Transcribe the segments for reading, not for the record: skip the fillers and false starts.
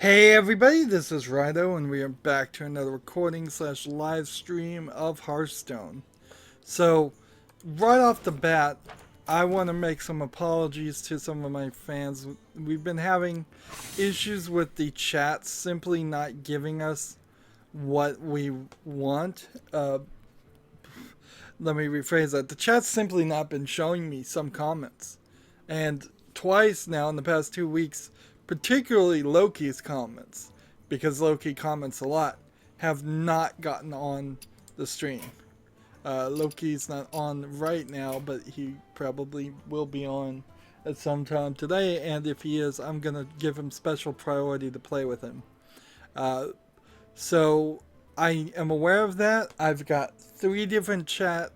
Hey everybody, this is Rydo and we are back to another recording slash live stream of Hearthstone. So, right off the bat, I want to make some apologies to some of my fans. We've been having issues with the chat simply not giving us what we want. Let me rephrase that. The chat's simply not been showing me some comments. And twice now in the past 2 weeks, particularly Loki's comments, because Loki comments a lot, have not gotten on the stream. Loki's not on right now, but he probably will be on at some time today, and if he is, I'm going to give him special priority to play with him. So I am aware of that. I've got 3 different chat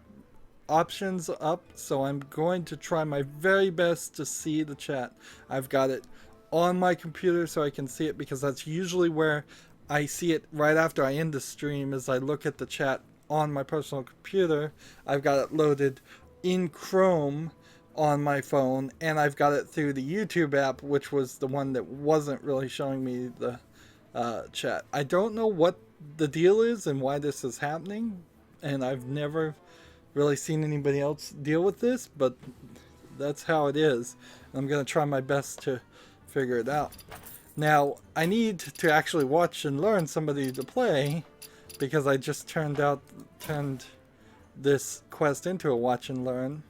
options up, so I'm going to try my very best to see the chat. I've got it on my computer so I can see it, because that's usually where I see it right after I end the stream, as I look at the chat on my personal computer. I've got it loaded in Chrome on my phone, and I've got it through the YouTube app, which was the one that wasn't really showing me the chat. I don't know what the deal is and why this is happening, and I've never really seen anybody else deal with this, but that's how it is. I'm going to try my best to figure it out. Now, I need to actually watch and learn somebody to play, because I just turned this quest into a watch and learn,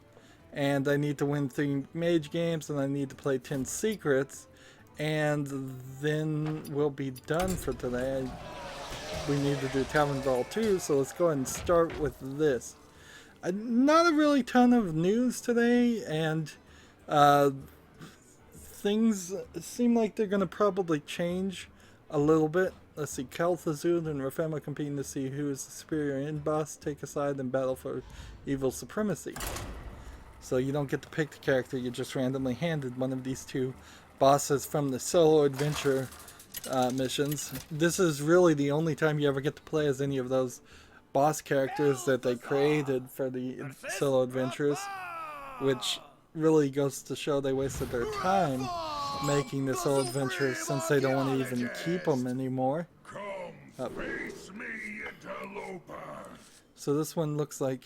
and I need to win 3 mage games, and I need to play 10 secrets, and then we'll be done for today. We need to do Tavern Brawl 2, so let's go ahead and start with this. Not a really ton of news today, and things seem like they're going to probably change a little bit. Let's see, Kalthazud and Rafema competing to see who is the superior end boss, take a side and battle for evil supremacy. So you don't get to pick the character, you're just randomly handed one of these 2 bosses from the solo adventure missions. This is really the only time you ever get to play as any of those boss characters that they created for the solo adventures, which really goes to show they wasted their time making this solo adventure, since they don't want to even keep them anymore. So this one looks like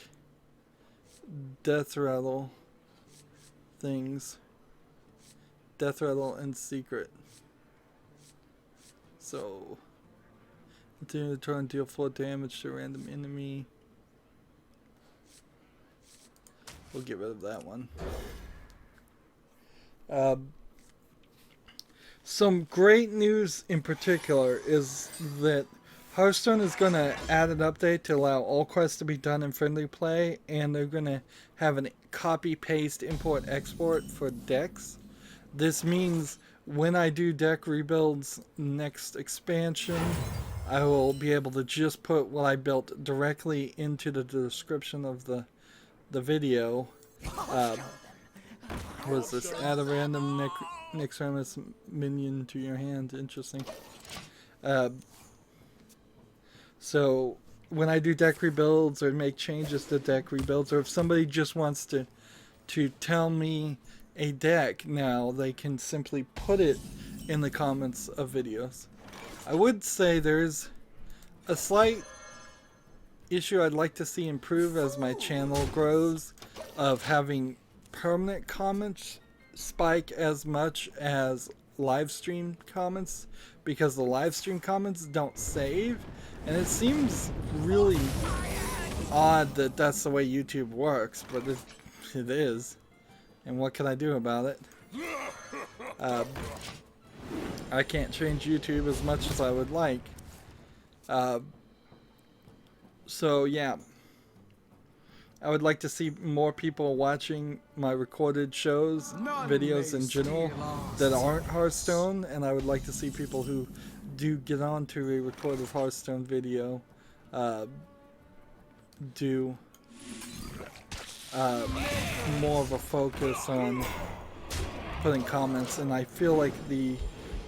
Death Rattle things. Death Rattle and Secret. So continue to try and deal 4 damage to a random enemy. We'll get rid of that one. Some great news in particular is that Hearthstone is going to add an update to allow all quests to be done in friendly play, and they're going to have a copy, paste, import, export for decks. This means when I do deck rebuilds next expansion, I will be able to just put what I built directly into the description of the video. Was this? Add a random next Ramus minion to your hand. Interesting. So when I do deck rebuilds or make changes to deck rebuilds, or if somebody just wants to tell me a deck now, they can simply put it in the comments of videos. I would say there's a slight issue I'd like to see improve as my channel grows, of having permanent comments spike as much as live stream comments, because the live stream comments don't save, and it seems really odd that that's the way YouTube works, but it is, and what can I do about it? I can't change YouTube as much as I would like. So yeah, I would like to see more people watching my recorded shows, videos in general, that aren't Hearthstone, and I would like to see people who do get onto a recorded Hearthstone video do more of a focus on putting comments. And I feel like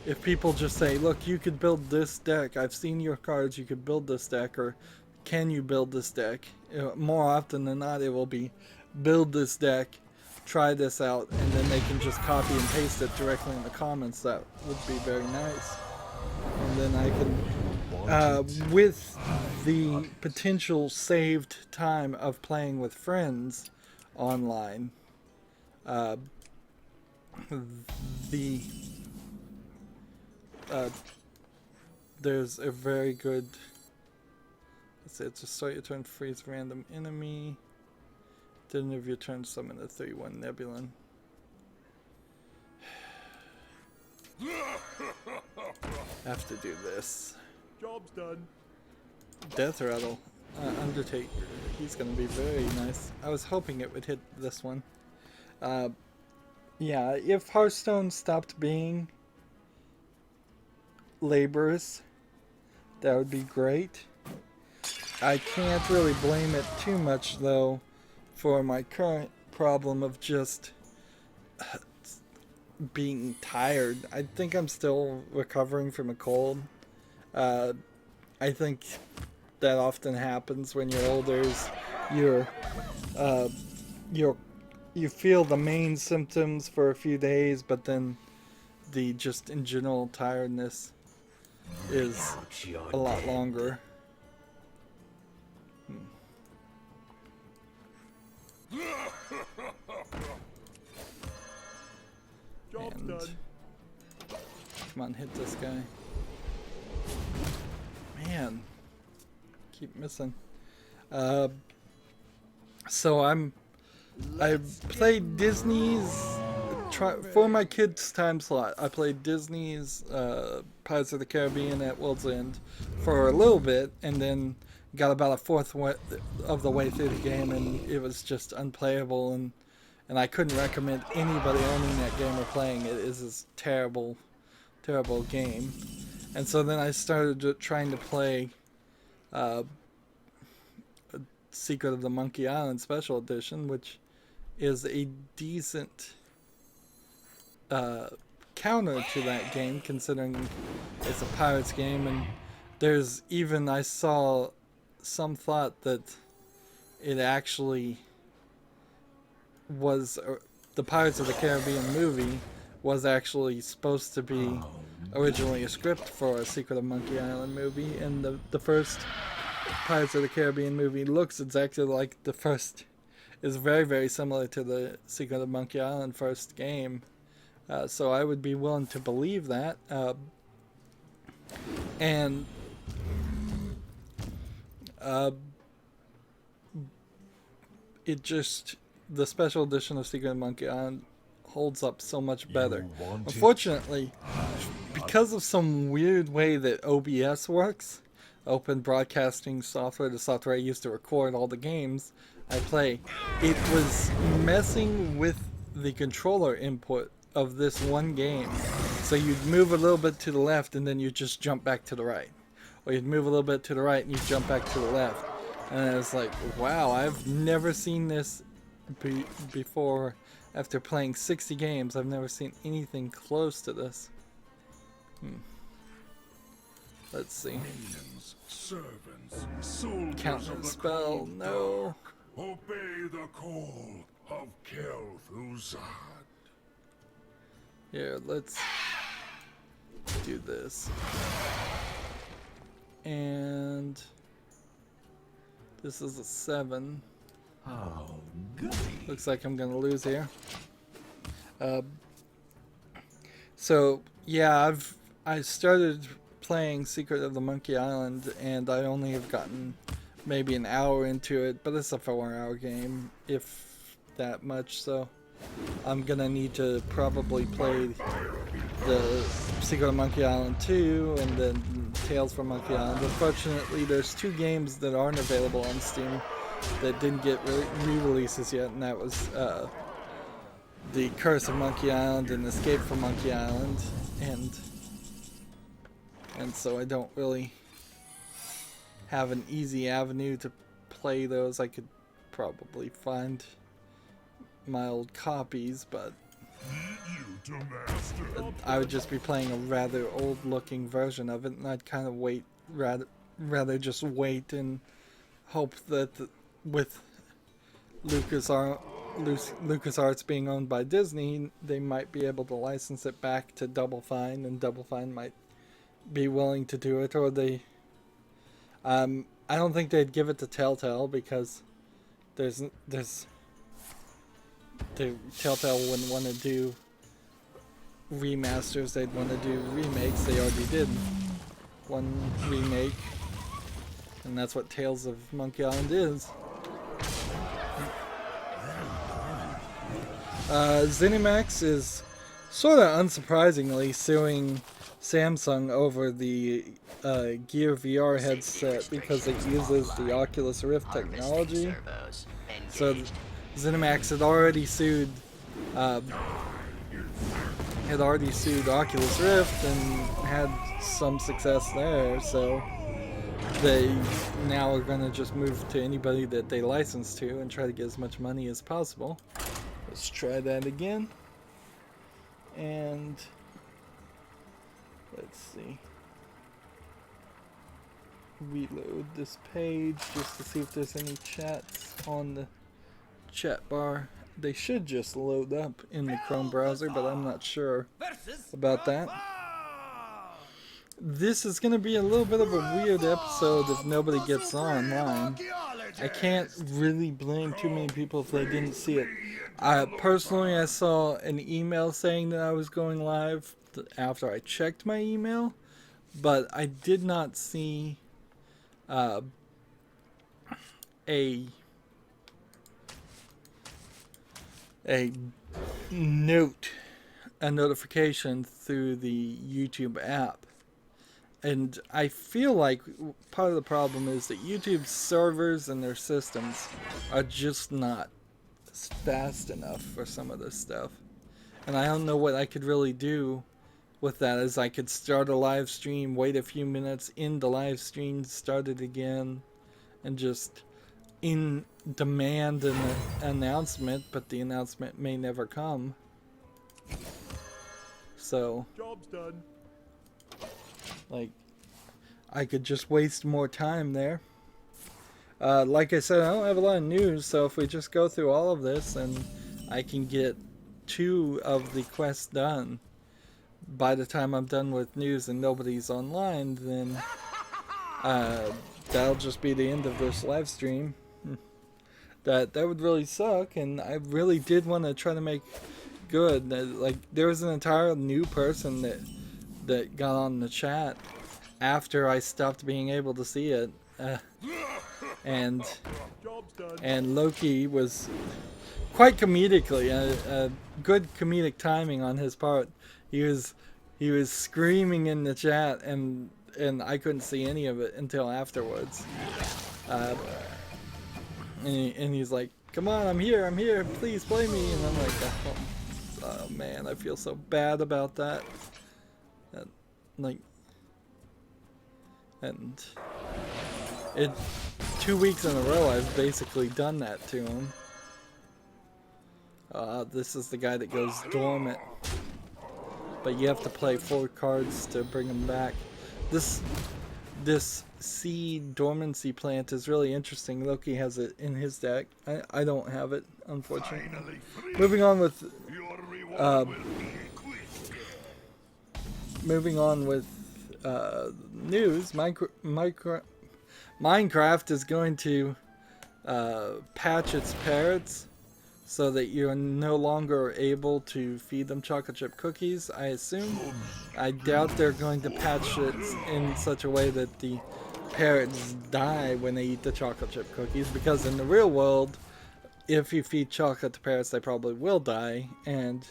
if people just say, look, you could build this deck, I've seen your cards, you could build this deck, or can you build this deck? More often than not, it will be build this deck, try this out, and then they can just copy and paste it directly in the comments. That would be very nice. and then I can, with the potential saved time of playing with friends online, uh, the there's a very good. Let's say it's a start your turn, freeze random enemy. Then of your turn, summon a 3/1 Nebulon. Have to do this. Job's done. Death Rattle. Undertake. He's gonna be very nice. I was hoping it would hit this one. Yeah, if Hearthstone stopped being laborious, that would be great. I can't really blame it too much, though, for my current problem of just being tired. I think I'm still recovering from a cold. I think that often happens when you're older. You feel the main symptoms for a few days, but then the just in general tiredness is a lot longer. Job's And done. come on, hit this guy. Man, keep missing. So I played Disney's for my kids' time slot. I played Disney's Pirates of the Caribbean at World's End for a little bit, and then got about a fourth of the way through the game, and it was just unplayable, and I couldn't recommend anybody owning that game or playing it. It is a terrible, terrible game. And so then I started trying to play Secret of the Monkey Island Special Edition, which is a decent counter to that game, considering it's a Pirates game. And there's even, I saw some thought that it actually was, the Pirates of the Caribbean movie was actually supposed to be originally a script for a Secret of Monkey Island movie, and the first Pirates of the Caribbean movie looks exactly like the first, is very, very similar to the Secret of Monkey Island first game. So I would be willing to believe that. And it just, the special edition of Secret of Monkey Island holds up so much better. Unfortunately, because of some weird way that OBS works, Open Broadcasting Software, the software I use to record all the games I play, it was messing with the controller input of this one game. So you'd move a little bit to the left and then you'd just jump back to the right. Or you'd move a little bit to the right and you'd jump back to the left. And I was like, wow, I've never seen this before. After playing 60 games, I've never seen anything close to this. Let's see. Minions, servants, soldiers Counter of the spell, cold no. dark, obey the call of Kel'Thuzad. Here, let's do this. And this is a 7. Oh, goody. Looks like I'm gonna lose here. So yeah, I started playing Secret of the Monkey Island, and I only have gotten maybe an hour into it, but it's a 4-hour game, if that much. So I'm gonna need to probably play the Secret of Monkey Island 2 and then Tales from Monkey Island. Unfortunately, there's 2 games that aren't available on Steam that didn't get re-releases yet, and that was The Curse of Monkey Island and Escape from Monkey Island, and so I don't really have an easy avenue to play those. I could probably find my old copies, but I would just be playing a rather old looking version of it, and I'd kind of wait, rather just wait and hope that with LucasArts being owned by Disney, they might be able to license it back to Double Fine, and Double Fine might be willing to do it, or they. I don't think they'd give it to Telltale because the Telltale wouldn't want to do remasters. They'd want to do remakes. They already did one remake, and that's what Tales of Monkey Island is. ZeniMax is sort of unsurprisingly suing Samsung over the Gear VR headset because it uses the Oculus Rift technology. So ZeniMax had already sued Oculus Rift and had some success there. So they now are going to just move to anybody that they license to and try to get as much money as possible. Let's try that again. And let's see. Reload this page just to see if there's any chats on the chat bar. They should just load up in the Chrome browser, but I'm not sure about that. This is going to be a little bit of a weird episode if nobody gets online. I can't really blame too many people if they didn't see it. Personally, I saw an email saying that I was going live after I checked my email, but I did not see a notification through the YouTube app. And I feel like part of the problem is that YouTube's servers and their systems are just not fast enough for some of this stuff. And I don't know what I could really do with that, as I could start a live stream, wait a few minutes, end the live stream, start it again, and just demand an announcement, but the announcement may never come. So, Job's done. like, I could just waste more time there. Like I said, I don't have a lot of news, so if we just go through all of this and I can get 2 of the quests done by the time I'm done with news and nobody's online, then that'll just be the end of this live stream. That would really suck, and I really did want to try to make good. Like, there was an entire new person that got on the chat after I stopped being able to see it, and Loki was quite comedically a good comedic timing on his part. He was screaming in the chat, and I couldn't see any of it until afterwards. And he's like, "Come on, I'm here, please play me." And I'm like, oh man, I feel so bad about that. And 2 weeks in a row, I've basically done that to him. This is the guy that goes dormant, but you have to play 4 cards to bring him back. This seed dormancy plant is really interesting. Loki has it in his deck. I don't have it, unfortunately. Moving on with news. Minecraft is going to patch its parrots so that you're no longer able to feed them chocolate chip cookies, I assume. I doubt they're going to patch it in such a way that the parrots die when they eat the chocolate chip cookies, because in the real world, if you feed chocolate to parrots, they probably will die. And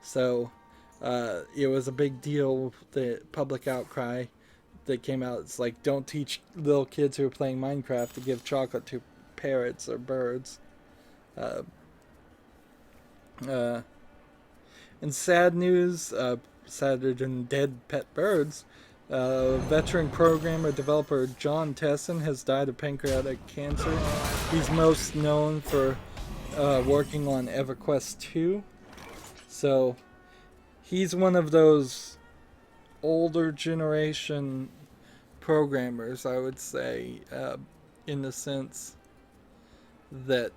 so it was a big deal, the public outcry that came out. It's like, don't teach little kids who are playing Minecraft to give chocolate to parrots or birds. In sad news, sadder than dead pet birds, veteran programmer developer John Tesson has died of pancreatic cancer. He's most known for working on EverQuest 2. So he's one of those older generation programmers, I would say, in the sense that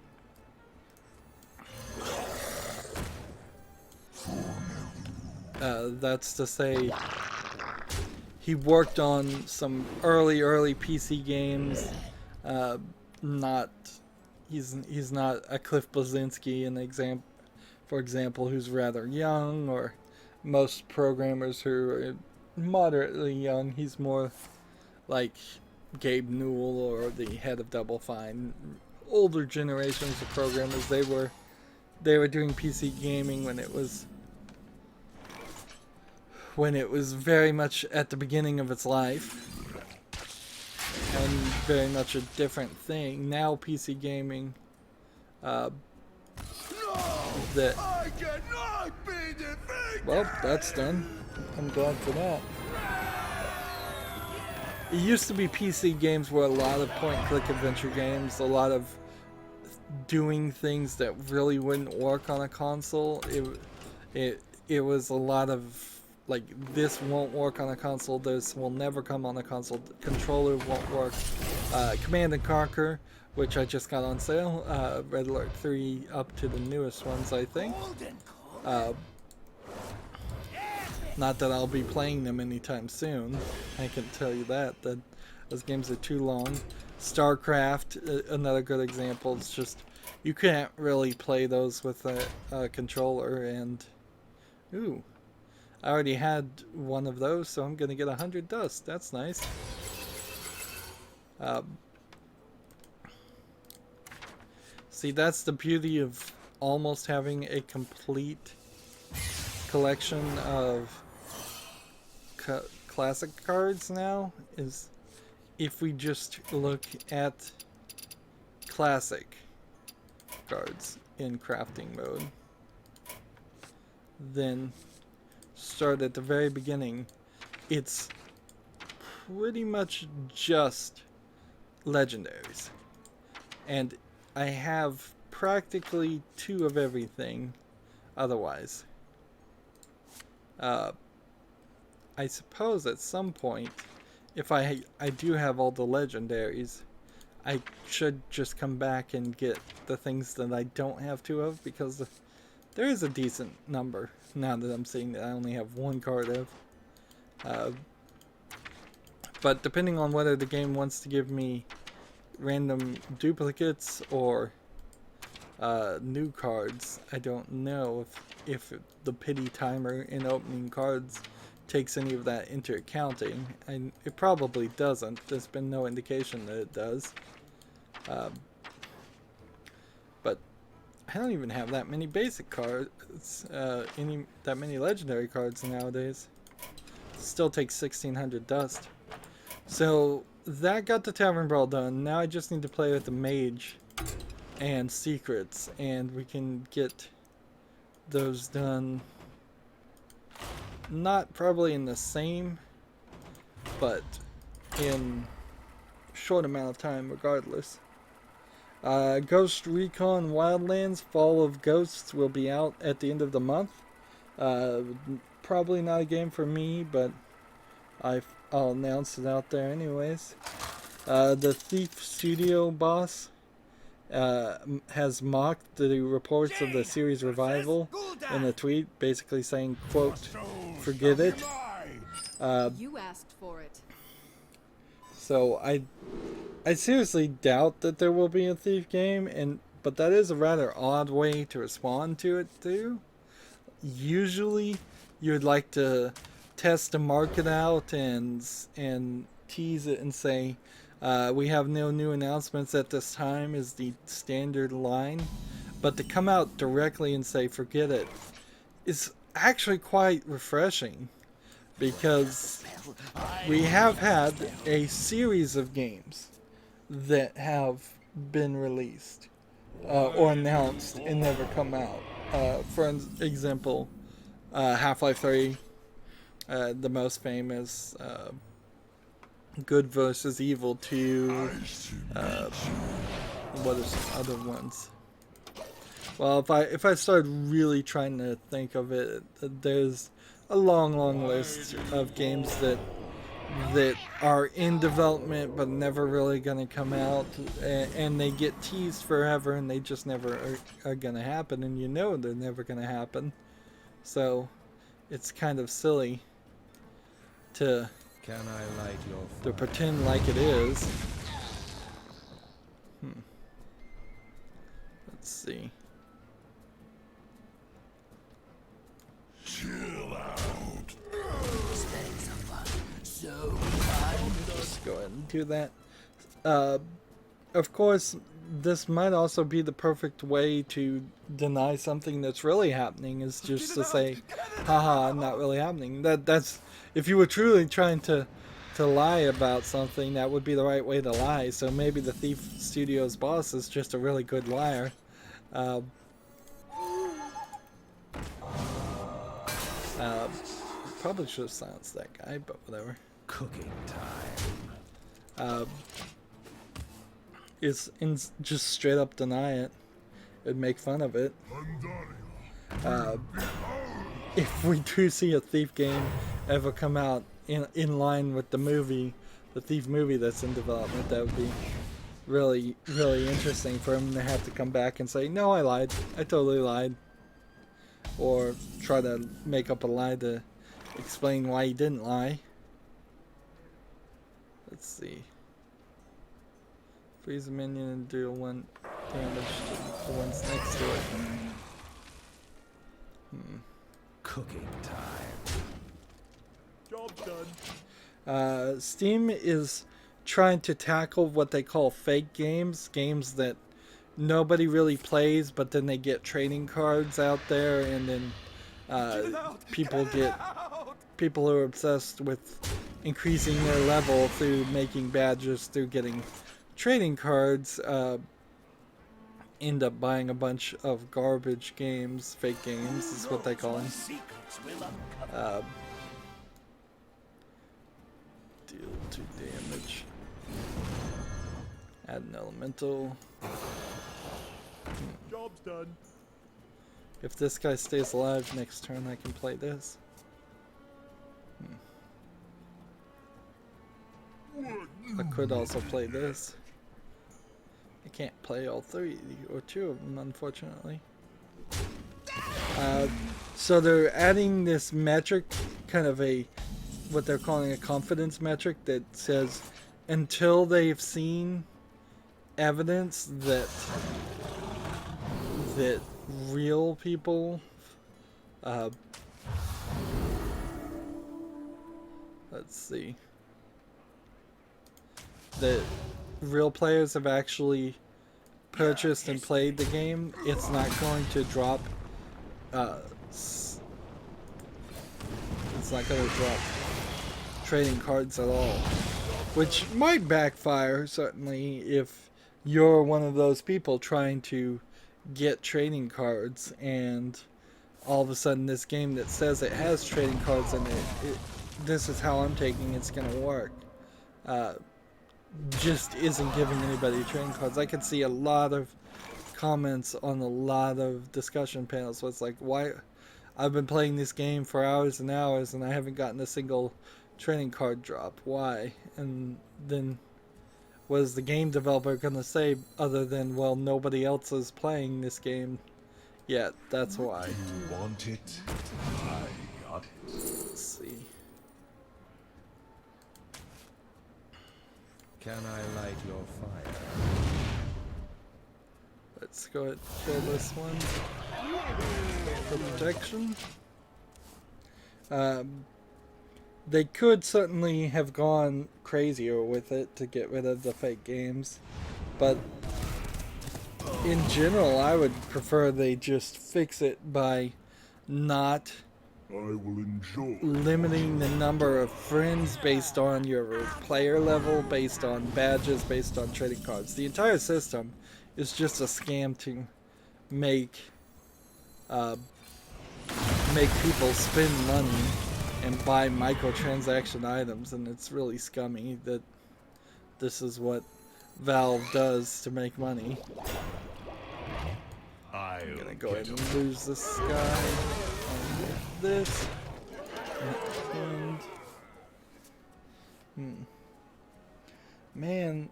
that's to say he worked on some early PC games. Not he's not a Cliff Bleszinski, for example, who's rather young, or most programmers who are moderately young. He's more like Gabe Newell or the head of Double Fine. Older generations of programmers, they were doing PC gaming when it was very much at the beginning of its life, and very much a different thing. Now PC gaming, that I cannot be defeated! well, that's done. I'm glad for that. It used to be PC games were a lot of point-and-click adventure games, a lot of doing things that really wouldn't work on a console. It was a lot of like, this won't work on a console, this will never come on a console, the controller won't work. Command and Conquer, which I just got on sale, Red Alert 3 up to the newest ones, I think. Not that I'll be playing them anytime soon, I can tell you that those games are too long. StarCraft, another good example. It's just, you can't really play those with a controller, and ooh, I already had one of those, so I'm gonna get 100 dust. That's nice. See, that's the beauty of almost having a complete collection of classic cards now, is if we just look at classic cards in crafting mode, then start at the very beginning, it's pretty much just legendaries, and I have practically 2 of everything otherwise. I suppose at some point, if I do have all the legendaries, I should just come back and get the things that I don't have 2 of, because there is a decent number now that I'm seeing that I only have 1 card of. But depending on whether the game wants to give me random duplicates or new cards, I don't know if the pity timer in opening cards takes any of that into accounting, and it probably doesn't. There's been no indication that it does. But I don't even have that many basic cards, that many legendary cards nowadays. Still takes 1600 dust. So that got the Tavern Brawl done. Now I just need to play with the Mage and Secrets, and we can get those done. Not probably in the same, but in short amount of time regardless. Ghost Recon Wildlands Fall of Ghosts will be out at the end of the month. Probably not a game for me, but I'll announce it out there anyways. The Thief Studio boss has mocked the reports of the series revival in a tweet, basically saying, quote, "Forget it." You asked for it. So I seriously doubt that there will be a Thief game, but that is a rather odd way to respond to it too. Usually you'd like to test the market out and tease it and say, we have no new announcements at this time, is the standard line. But to come out directly and say forget it is actually quite refreshing, because we have had a series of games that have been released or announced and never come out. For example, Half-Life 3, the most famous, Good versus Evil 2, what are some other ones? Well, if I start really trying to think of it, there's a long list of games that are in development but never really gonna come out, and they get teased forever, and they just never are gonna happen, and you know they're never gonna happen. So it's kind of silly to Can I light your to fire? pretend like it is. Let's see. Chill out. Just go ahead and do that. Of course, this might also be the perfect way to deny something that's really happening, is just to say, haha, not really happening. That's if you were truly trying to lie about something, that would be the right way to lie. So maybe the Thief Studios boss is just a really good liar. Probably should have silenced that guy, but whatever. Cooking time. Is just straight up deny it and make fun of it. If we do see a Thief game ever come out in line with the movie, the Thief movie that's in development, that would be really, really interesting for him to have to come back and say, no, I lied. I totally lied. Or try to make up a lie to explain why he didn't lie. Let's see. Freeze a minion and deal 1 damage to the ones next to it. Cooking time. Job's done. Steam is trying to tackle what they call fake games. Games that nobody really plays, but then they get trading cards out there, and then people who are obsessed with increasing their level through making badges, through getting trading cards, end up buying a bunch of garbage games. Fake games is what they call them. Deal 2 damage. Add an elemental. Job's done. If this guy stays alive next turn, I can play this. I could also play this. I can't play all 3 or 2 of them, unfortunately. So they're adding this metric, kind of what they're calling a confidence metric, that says until they've seen evidence that real people, let's see, that real players have actually purchased and played the game, it's not going to drop, it's not going to drop trading cards at all, which might backfire, certainly, if you're one of those people trying to get trading cards, and all of a sudden this game that says it has trading cards in it, this is how I'm taking it's going to work, just isn't giving anybody trading cards. I could see a lot of comments on a lot of discussion panels where it's like, why I've been playing this game for hours and hours and I haven't gotten a single trading card drop. Why? And then what is the game developer going to say other than, well, nobody else is playing this game yet, that's why. You want it? I got it. Let's see. Can I light your fire? Let's go ahead and kill this one for protection. They could certainly have gone crazier with it to get rid of the fake games, but in general I would prefer they just fix it by not I will enjoy. limiting the number of friends based on your player level, based on badges, based on trading cards. The entire system is just a scam to make people spend money and buy microtransaction items, and it's really scummy that this is what Valve does to make money. I'm gonna go ahead and lose this guy and this. And man,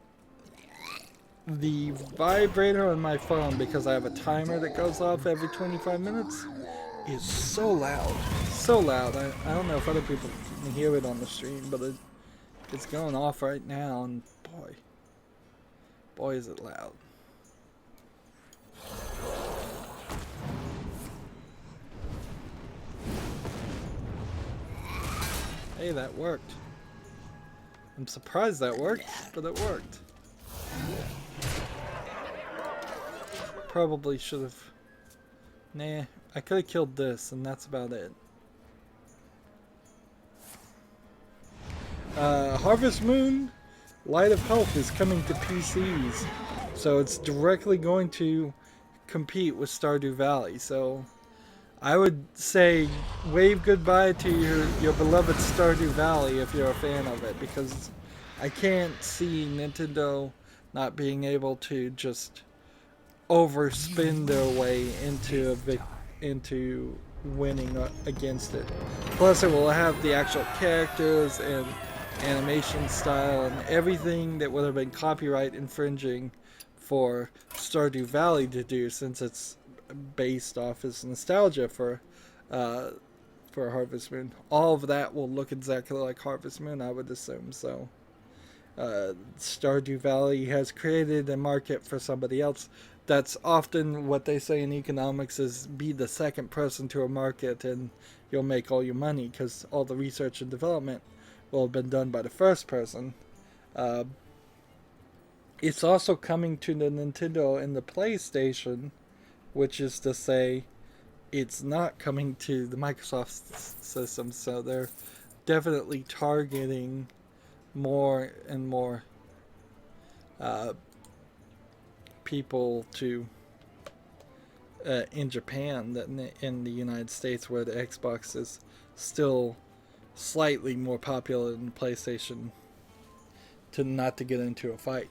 the vibrator on my phone, because I have a timer that goes off every 25 minutes, is so loud. So loud. I don't know if other people can hear it on the stream, but It's going off right now, and boy is it loud. Hey, that worked. I'm surprised that worked, but it worked. Probably should have... Nah, I could have killed this, and that's about it. Harvest Moon Light of Health is coming to PCs, so it's directly going to compete with Stardew Valley. So I would say wave goodbye to your beloved Stardew Valley if you're a fan of it, because I can't see Nintendo not being able to just overspin their way into winning against it. Plus, it will have the actual characters and animation style and everything that would have been copyright infringing for Stardew Valley to do, since it's based off its nostalgia for Harvest Moon. All of that will look exactly like Harvest Moon, I would assume. So Stardew Valley has created a market for somebody else. That's often what they say in economics, is be the second person to a market and you'll make all your money, because all the research and development will have been done by the first person. It's also coming to the Nintendo and the PlayStation, which is to say it's not coming to the Microsoft system, so they're definitely targeting more and more people to in Japan than in the United States, where the Xbox is still slightly more popular than PlayStation, not to get into a fight.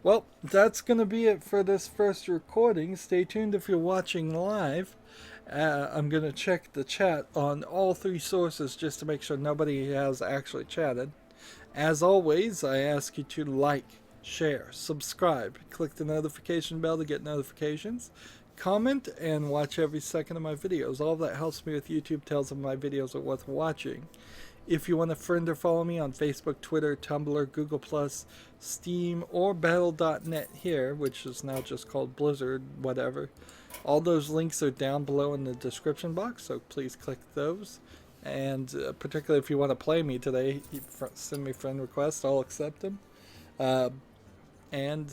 Well, that's going to be it for this first recording. Stay tuned if you're watching live. I'm going to check the chat on all three sources just to make sure nobody has actually chatted. As always, I ask you to like, share, subscribe, click the notification bell to get notifications, comment, and watch every second of my videos. All of that helps me with YouTube, tells them my videos are worth watching. If you want to friend or follow me on Facebook, Twitter, Tumblr, Google+, Steam, or Battle.net here, which is now just called Blizzard, whatever. All those links are down below in the description box, so please click those. And particularly if you want to play me today, send me friend requests, I'll accept them. And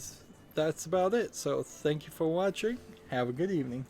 that's about it. So thank you for watching. Have a good evening.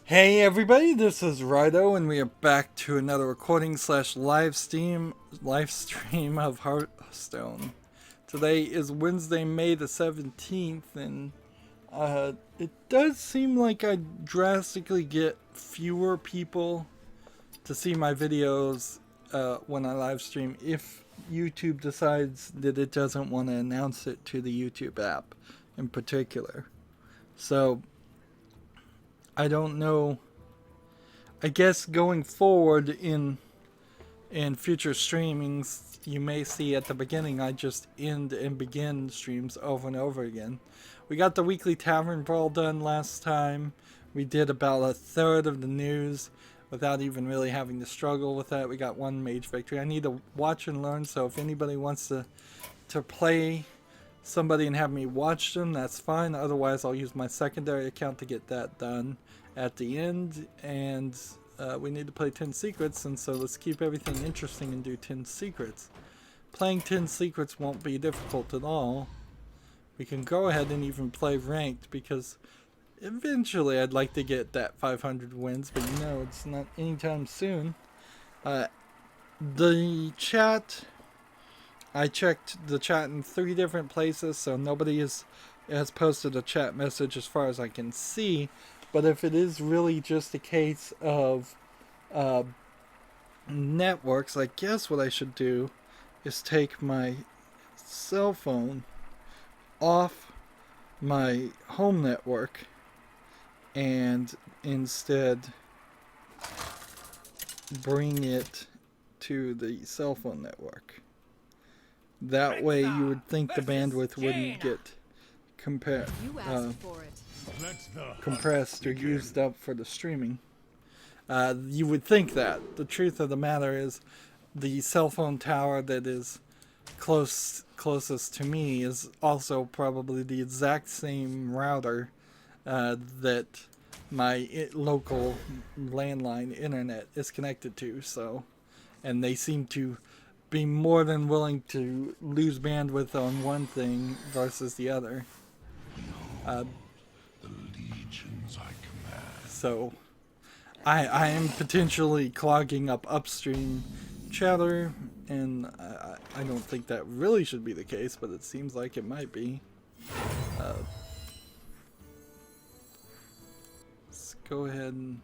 Hey everybody, this is Rydo, and we are back to another recording / live stream of Hearthstone. Today is Wednesday, May the 17th, and it does seem like I drastically get fewer people to see my videos when I live stream if YouTube decides that it doesn't want to announce it to the YouTube app in particular. So I don't know. I guess going forward in future streamings, you may see at the beginning, I just end and begin streams over and over again. We got the weekly tavern brawl done last time. We did about a third of the news without even really having to struggle with that. We got one mage victory. I need to watch and learn, so if anybody wants to play somebody and have me watch them, that's fine. Otherwise, I'll use my secondary account to get that done at the end. And we need to play 10 secrets, and so let's keep everything interesting and do 10 secrets. Playing 10 secrets won't be difficult at all. We can go ahead and even play ranked, because eventually I'd like to get that 500 wins, but you know, it's not anytime soon. The chat, I checked the chat in 3 different places, so nobody has posted a chat message as far as I can see. But if it is really just a case of networks, I guess what I should do is take my cell phone off my home network and instead bring it to the cell phone network. That way you would think the bandwidth wouldn't get compressed or used up for the streaming. You would think that. The truth of the matter is the cell phone tower that is closest to me is also probably the exact same router that my local landline internet is connected to. So, and they seem to be more than willing to lose bandwidth on one thing versus the other. The legions I command. So I am potentially clogging up upstream chatter, and I don't think that really should be the case, but it seems like it might be. Let's go ahead and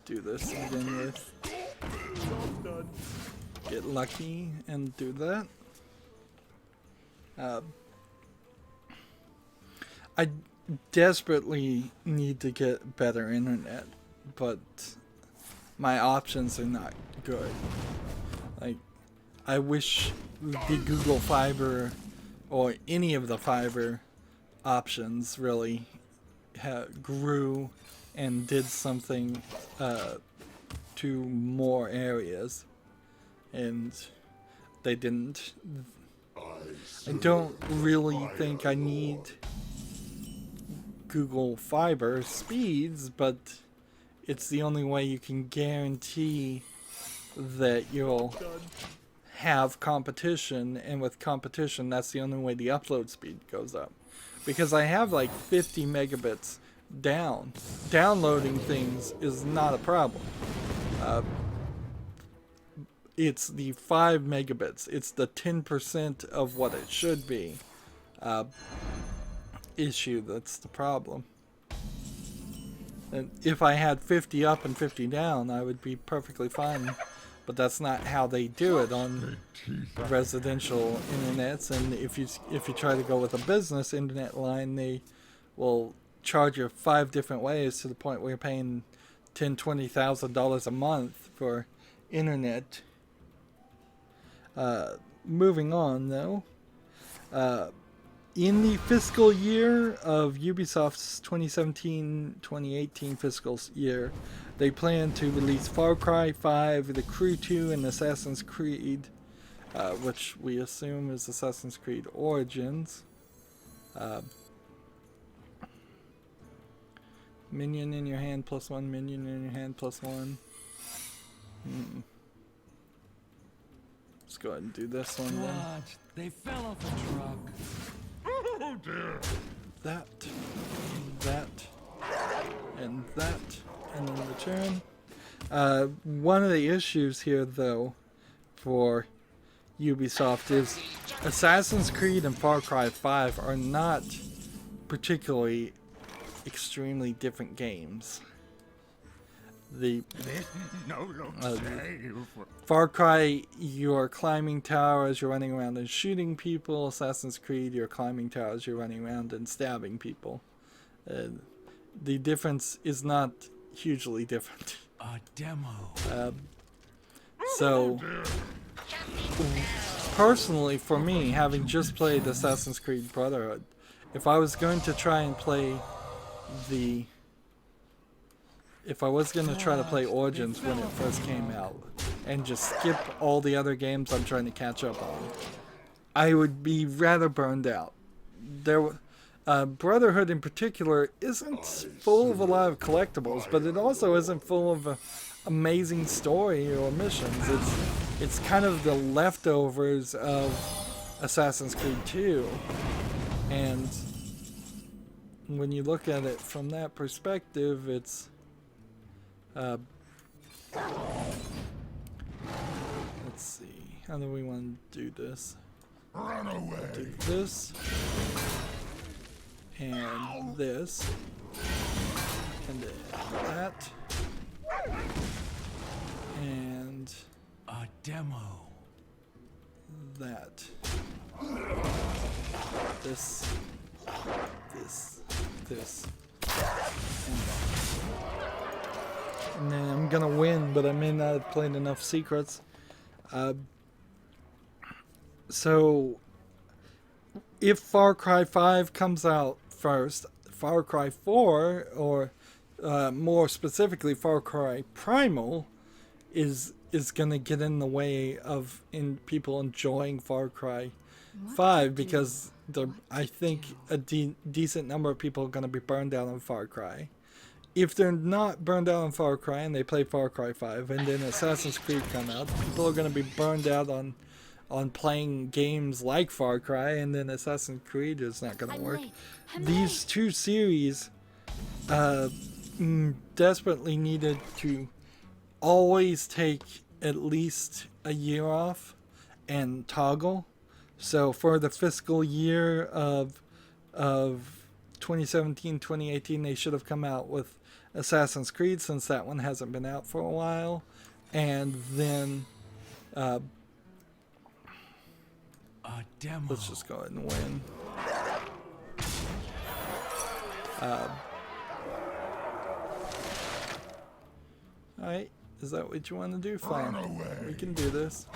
do this to begin with. Get lucky and do that. I desperately need to get better internet, but my options are not good. Like, I wish the Google Fiber or any of the fiber options really grew and did something to more areas, and they didn't. I don't really think I need Google Fiber speeds, but it's the only way you can guarantee that you'll have competition, and with competition, that's the only way the upload speed goes up. Because I have like 50 megabits down. Downloading things is not a problem. It's the 5 megabits. It's the 10% of what it should be issue that's the problem. And if I had 50 up and 50 down, I would be perfectly fine. But that's not how they do it on residential internets. And if you try to go with a business internet line, they will charge you 5 different ways, to the point where you're paying $10,000-$20,000 a month for internet. Moving on, though. In the fiscal year of Ubisoft's 2017-2018 fiscal year, they plan to release Far Cry 5, The Crew 2, and Assassin's Creed, which we assume is Assassin's Creed Origins. Minion in your hand +1, minion in your hand +1. Let's go ahead and do this one then. Watch, they fell off a truck. Oh dear. That, and then return. One of the issues here, though, for Ubisoft is Assassin's Creed and Far Cry 5 are not particularly extremely different games. Far Cry, you're climbing towers, you're running around and shooting people. Assassin's Creed, you're climbing towers, you're running around and stabbing people. The difference is not hugely different. A demo. So personally, for me, having just played Assassin's Creed Brotherhood, if I was going to try and play the... If I was going to try to play Origins when it first came out, and just skip all the other games I'm trying to catch up on, I would be rather burned out. Brotherhood in particular isn't full of a lot of collectibles, but it also isn't full of amazing story or missions. It's kind of the leftovers of Assassin's Creed 2, and when you look at it from that perspective, it's let's see, how do we want to do this? Run away. Do this and this and that and A demo. that. This, and that. And then I'm gonna win, but I may not have played enough secrets. So, if Far Cry 5 comes out first, Far Cry 4, or more specifically Far Cry Primal, is gonna get in the way of people enjoying Far Cry 5, because I think a decent number of people are gonna be burned out on Far Cry. If they're not burned out on Far Cry and they play Far Cry 5 and then Assassin's Creed come out, people are gonna be burned out on playing games like Far Cry, and then Assassin's Creed is not gonna work. These two series desperately needed to always take at least a year off and toggle. So for the fiscal year of 2017-2018, they should have come out with Assassin's Creed, since that one hasn't been out for a while, and then A demo. let's just go ahead and win. Alright, is that what you want to do? Fine. We can do this.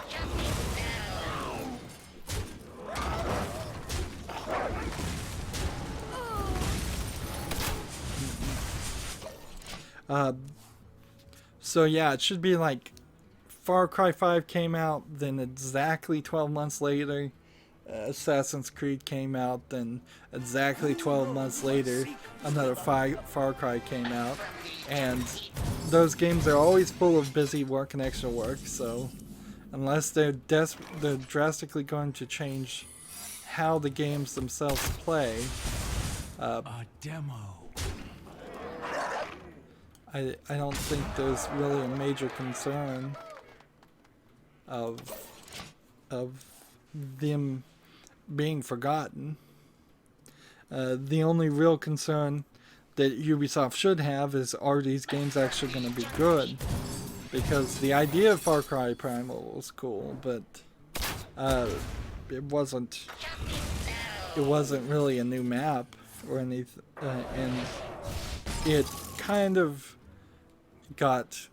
So yeah, it should be like Far Cry 5 came out, then exactly 12 months later Assassin's Creed came out, then exactly 12 months later another Far Cry came out, and those games are always full of busy work and extra work, so unless they're drastically going to change how the games themselves play, A demo. I don't think there's really a major concern of them being forgotten. The only real concern that Ubisoft should have is, are these games actually going to be good? Because the idea of Far Cry Primal was cool, but it wasn't really a new map or anything, and it kind of got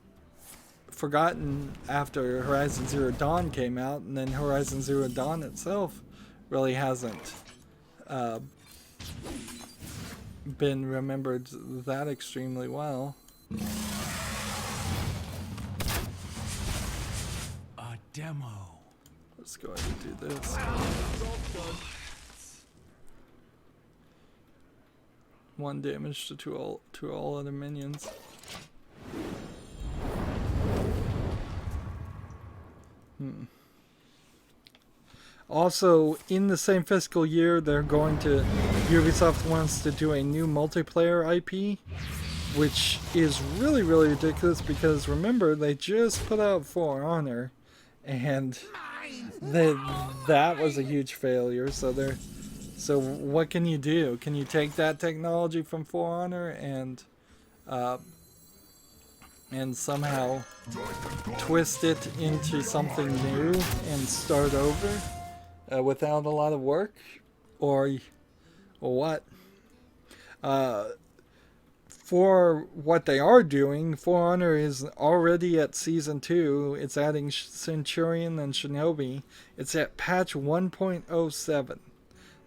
forgotten after Horizon Zero Dawn came out, and then Horizon Zero Dawn itself really hasn't been remembered that extremely well. A demo. Let's go ahead and do this. 1 damage to all other minions. Also, in the same fiscal year, Ubisoft wants to do a new multiplayer IP, which is really, really ridiculous, because remember, they just put out For Honor, and that was a huge failure. So what can you do? Can you take that technology from For Honor and somehow twist it into something new and start over without a lot of work, or what? for what they are doing, For Honor is already at Season 2. It's adding Centurion and Shinobi. It's at patch 1.07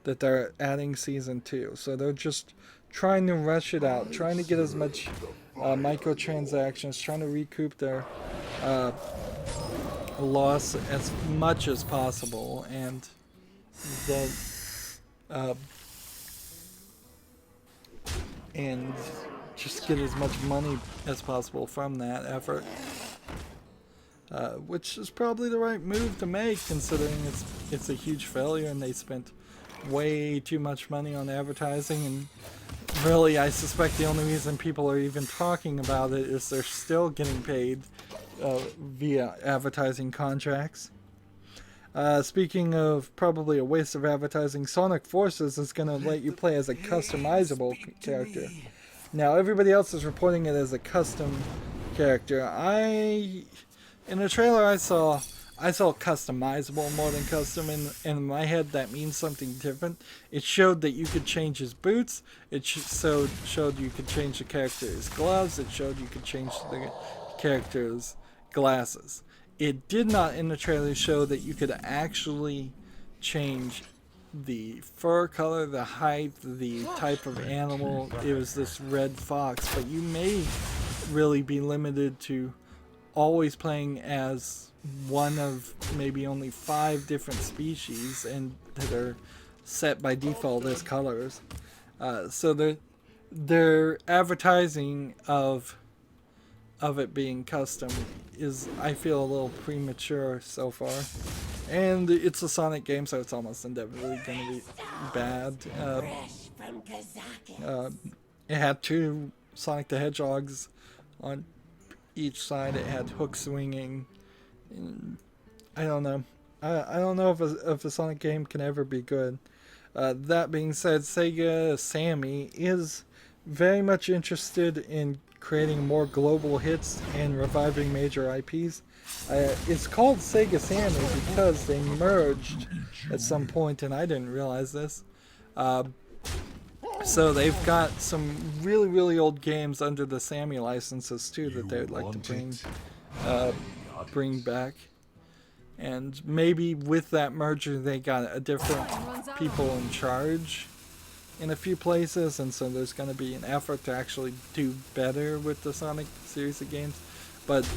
that they're adding Season 2. So they're just trying to rush it out, trying to get as much microtransactions, trying to recoup their loss as much as possible, and the and just get as much money as possible from that effort, which is probably the right move to make, considering it's a huge failure and they spent way too much money on advertising. And really, I suspect the only reason people are even talking about it is they're still getting paid via advertising contracts. Speaking of probably a waste of advertising, Sonic Forces is going to let you play as a customizable character. Now, everybody else is reporting it as a custom character. In the trailer I saw customizable more than custom, and in my head that means something different. It showed that you could change his boots, it showed you could change the character's gloves, it showed you could change the character's glasses. It did not in the trailer show that you could actually change the fur color, the height, the type of animal. It was this red fox, but you may really be limited to always playing as one of maybe only 5 different species, and that are set by default as colors. So their advertising of it being custom is, I feel, a little premature so far. And it's a Sonic game, so it's almost inevitably going to be bad. It had 2 Sonic the Hedgehogs on each side. It had hook swinging. I don't know. I don't know if a Sonic game can ever be good. That being said, Sega Sammy is very much interested in creating more global hits and reviving major IPs. It's called Sega Sammy because they merged at some point, and I didn't realize this. So they've got some really, really old games under the Sammy licenses too that they would like to bring back. And maybe with that merger they got a different people in charge in a few places, and so there's going to be an effort to actually do better with the Sonic series of games. But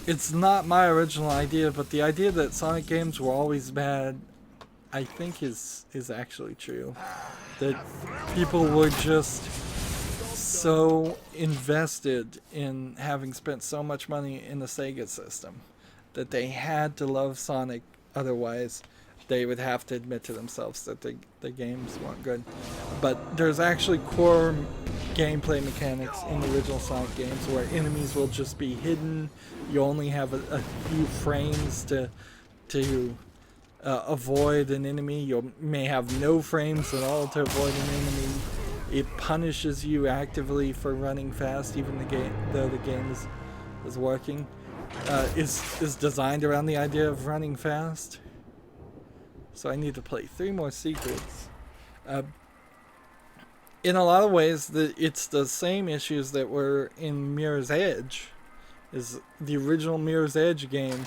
it's not my original idea, but the idea that Sonic games were always bad, I think is actually true. That people were just so invested in having spent so much money in the Sega system that they had to love Sonic, otherwise they would have to admit to themselves that the games weren't good. But there's actually core gameplay mechanics in the original Sonic games where enemies will just be hidden. You only have a few frames to avoid an enemy. You may have no frames at all to avoid an enemy. It punishes you actively for running fast, even though the game is working. Is designed around the idea of running fast. So I need to play 3 more secrets. In a lot of ways, it's the same issues that were in Mirror's Edge. Is the original Mirror's Edge game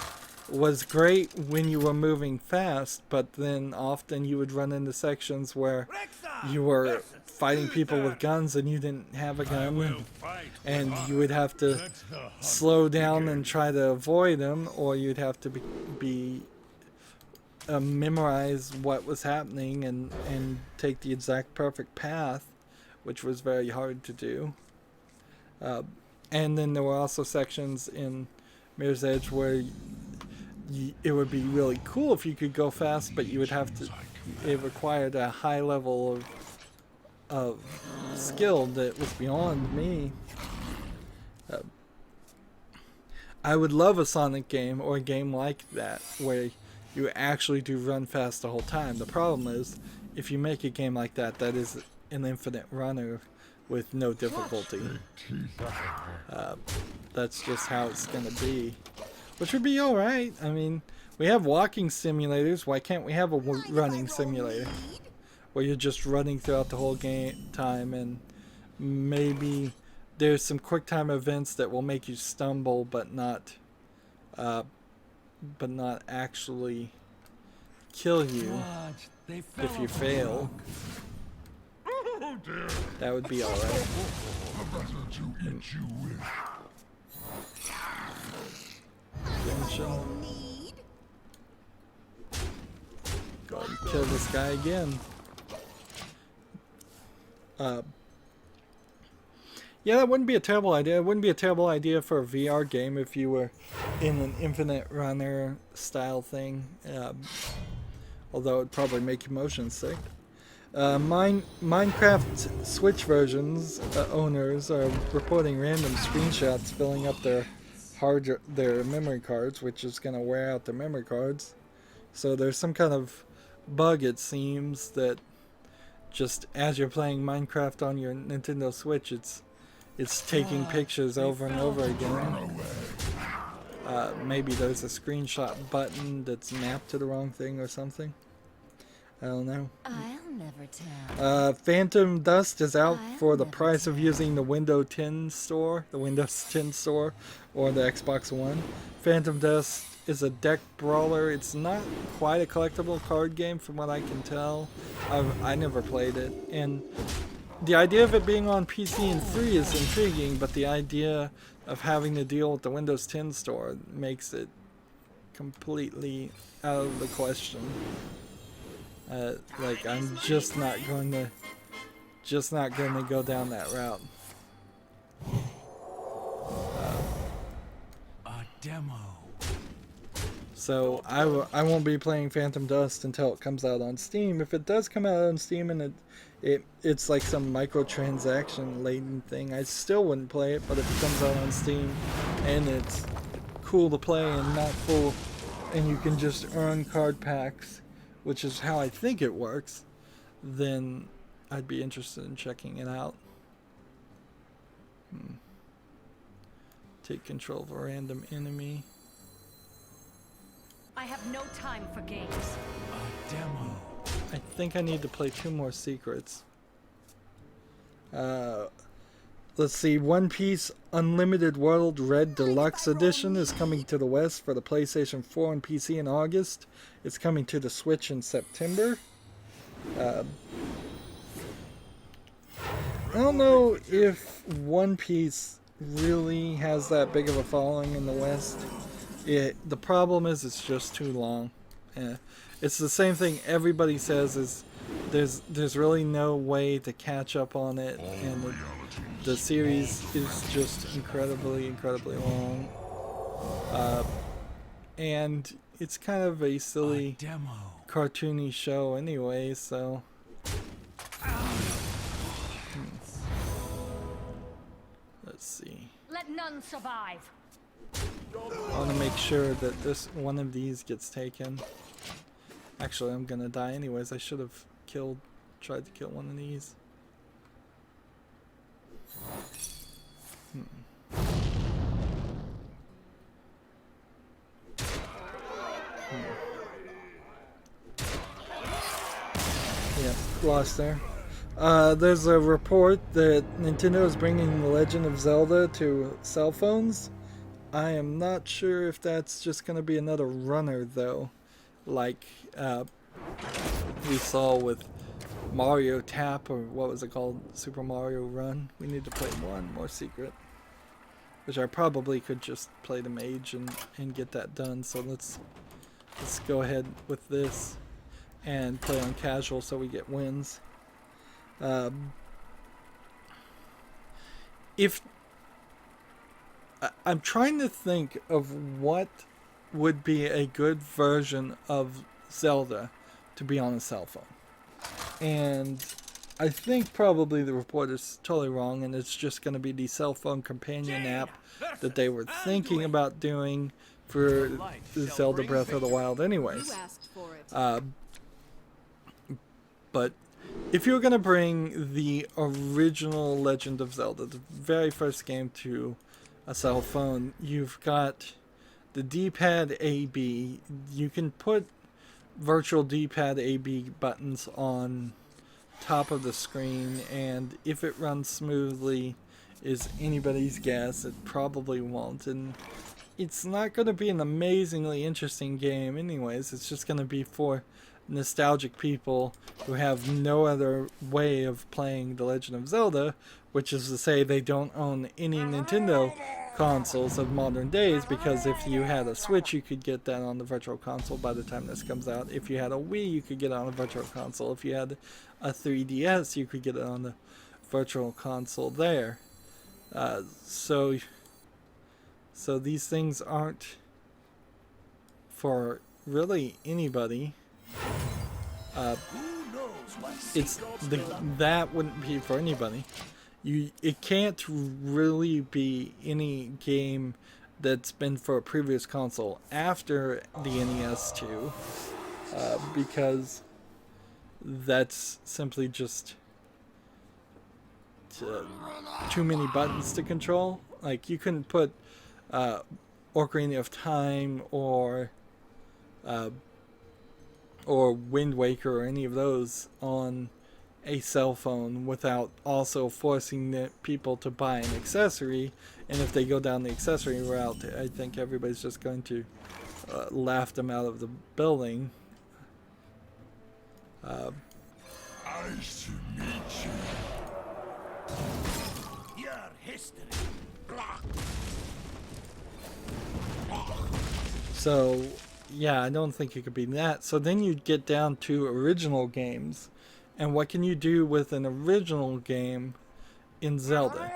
was great when you were moving fast, but then often you would run into sections where you were fighting people with guns and you didn't have a gun, and you would have to slow down and try to avoid them, or you'd have to memorize what was happening and take the exact perfect path, which was very hard to do. And then there were also sections in Mirror's Edge where it would be really cool if you could go fast, but you would have to. It required a high level of skill that was beyond me. I would love a Sonic game or a game like that where you actually do run fast the whole time. The problem is, if you make a game like that, that is an infinite runner with no difficulty. That's just how it's gonna be, which would be alright. I mean, we have walking simulators. Why can't we have a running simulator where you're just running throughout the whole game time and maybe there's some quick time events that will make you stumble, but not actually kill you Watch, they fell if you off a fail. truck. Oh dear. That would be alright. A better to eat you with. Need? Go ahead and kill this guy again. Yeah, that wouldn't be a terrible idea. It wouldn't be a terrible idea for a VR game if you were in an infinite runner style thing. Although it'd probably make you motion sick. Minecraft Switch versions owners are reporting random screenshots filling up their memory cards, which is going to wear out their memory cards. So there's some kind of bug, it seems, that just as you're playing Minecraft on your Nintendo Switch, it's taking pictures over and over again. Maybe there's a screenshot button that's mapped to the wrong thing or something. I don't know. I'll never tell. Phantom Dust is out for the price of using the Windows 10 store, or the Xbox One. Phantom Dust is a deck brawler. It's not quite a collectible card game from what I can tell. I never played it, and the idea of it being on PC and free is intriguing, but the idea of having to deal with the Windows 10 store makes it completely out of the question. Like, I'm just not going to go down that route. A demo. So I won't be playing Phantom Dust until it comes out on Steam. If it does come out on Steam and it's like some microtransaction laden thing, I still wouldn't play it. But if it comes out on Steam and it's cool to play and not full, and you can just earn card packs, which is how I think it works, then I'd be interested in checking it out. Take control of a random enemy. I have no time for games. A demo. I think I need to play 2 more secrets. Let's see. One Piece Unlimited World Red Deluxe Edition is coming to the West for the PlayStation 4 and PC in August. It's coming to the Switch in September. I don't know if One Piece really has that big of a following in the West. The problem is it's just too long. It's the same thing everybody says, is there's really no way to catch up on it, and the series is just incredibly long. And it's kind of a silly cartoony show anyway, so let's see. Let none survive. I want to make sure that this one of these gets taken. Actually, I'm gonna die anyways. I should have tried to kill one of these. Yeah, lost there. There's a report that Nintendo is bringing The Legend of Zelda to cell phones. I am not sure if that's just going to be another runner, though, like we saw with Mario Tap, or what was it called, Super Mario Run. We need to play one more secret, which I probably could just play the mage and get that done. So let's go ahead with this and play on casual so we get wins. I'm trying to think of what would be a good version of Zelda to be on a cell phone. And I think probably the report is totally wrong, and it's just going to be the cell phone companion app that they were thinking about doing for the Zelda Breath of the Wild anyways. You asked for it. But if you're going to bring the original Legend of Zelda, the very first game, to a cell phone, you've got the D-pad AB. You can put virtual D-pad AB buttons on top of the screen, and if it runs smoothly is anybody's guess. It probably won't, and it's not going to be an amazingly interesting game anyways. It's just going to be for nostalgic people who have no other way of playing The Legend of Zelda, which is to say they don't own any Nintendo consoles of modern days, because if you had a Switch you could get that on the Virtual Console by the time this comes out. If you had a Wii you could get it on the Virtual Console. If you had a 3DS you could get it on the Virtual Console there. So these things aren't for really anybody. That wouldn't be for anybody. It can't really be any game that's been for a previous console after the NES 2, because that's simply just too many buttons to control. Like, you couldn't put Ocarina of Time or Wind Waker or any of those on a cell phone without also forcing the people to buy an accessory. And if they go down the accessory route, I think everybody's just going to laugh them out of the building. I should meet you. Your history. So yeah, I don't think it could be that. So then you'd get down to original games. And what can you do with an original game in Zelda?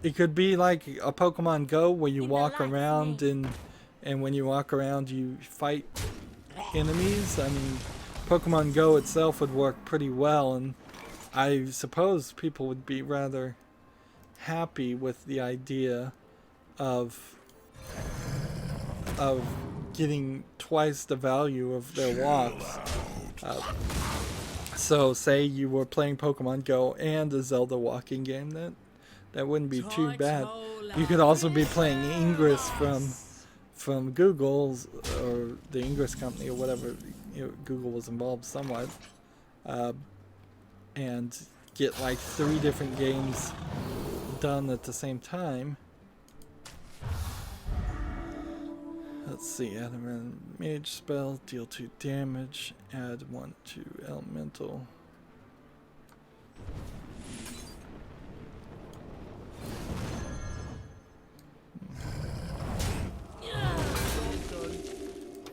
It could be like a Pokemon Go where you walk around and when you walk around you fight enemies. I mean, Pokemon Go itself would work pretty well, and I suppose people would be rather happy with the idea of getting twice the value of their walks. So say you were playing Pokemon Go and a Zelda walking game, that wouldn't be too bad. You could also be playing Ingress from Google's, or the Ingress company, or whatever. Google was involved somewhat, and get like 3 different games done at the same time. Let's see, add a random mage spell, deal 2 damage, add 1 to elemental.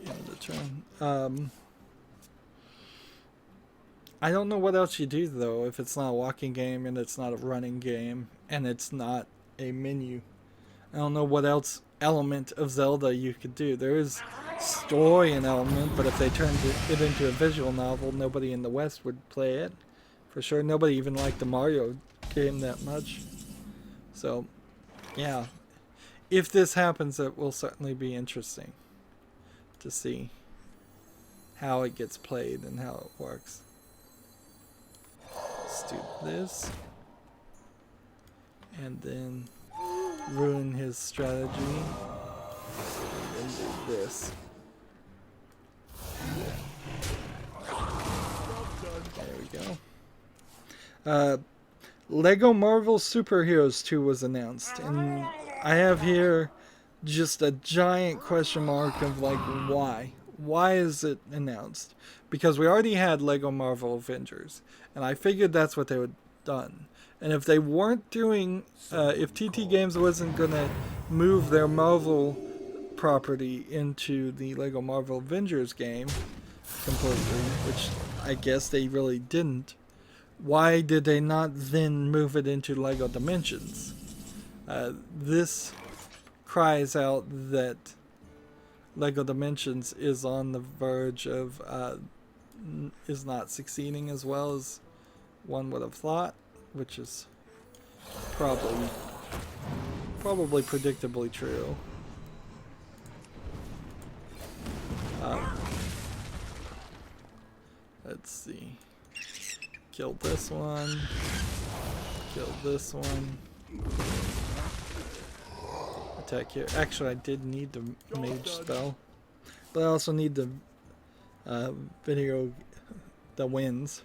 End the turn. I don't know what else you do though if it's not a walking game and it's not a running game and it's not a menu. I don't know what else element of Zelda you could do. There is story and element, but if they turned it into a visual novel, nobody in the West would play it. For sure, nobody even liked the Mario game that much. So, yeah. If this happens, it will certainly be interesting to see how it gets played and how it works. Let's do this. And then ruin his strategy, and then do this. There we go. Lego Marvel Superheroes 2 was announced, and I have here just a giant question mark of like, why? Why is it announced? Because we already had Lego Marvel Avengers, and I figured that's what they would have done. And if they weren't doing, if TT Games wasn't going to move their Marvel property into the Lego Marvel Avengers game completely, which I guess they really didn't, why did they not then move it into Lego Dimensions? This cries out that Lego Dimensions is on the verge of, is not succeeding as well as one would have thought, which is probably predictably true. Let's see. Killed this one. Killed this one. Attack here. Actually, I did need the mage spell, but I also need the the winds.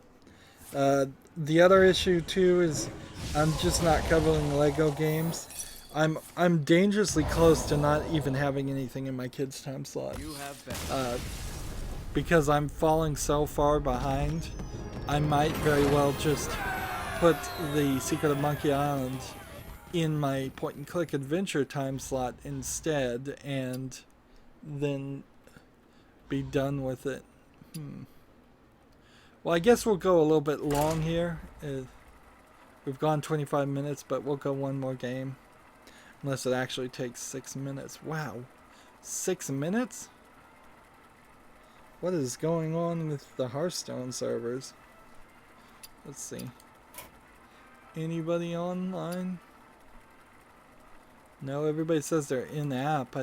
The other issue too is I'm just not covering Lego games. I'm dangerously close to not even having anything in my kids' time slot. Because I'm falling so far behind, I might very well just put the Secret of Monkey Island in my point-and-click adventure time slot instead, and then be done with it. Well, I guess we'll go a little bit long here. We've gone 25 minutes, but we'll go one more game. Unless it actually takes 6 minutes. Wow. 6 minutes? What is going on with the Hearthstone servers? Let's see. Anybody online? No, everybody says they're in-app.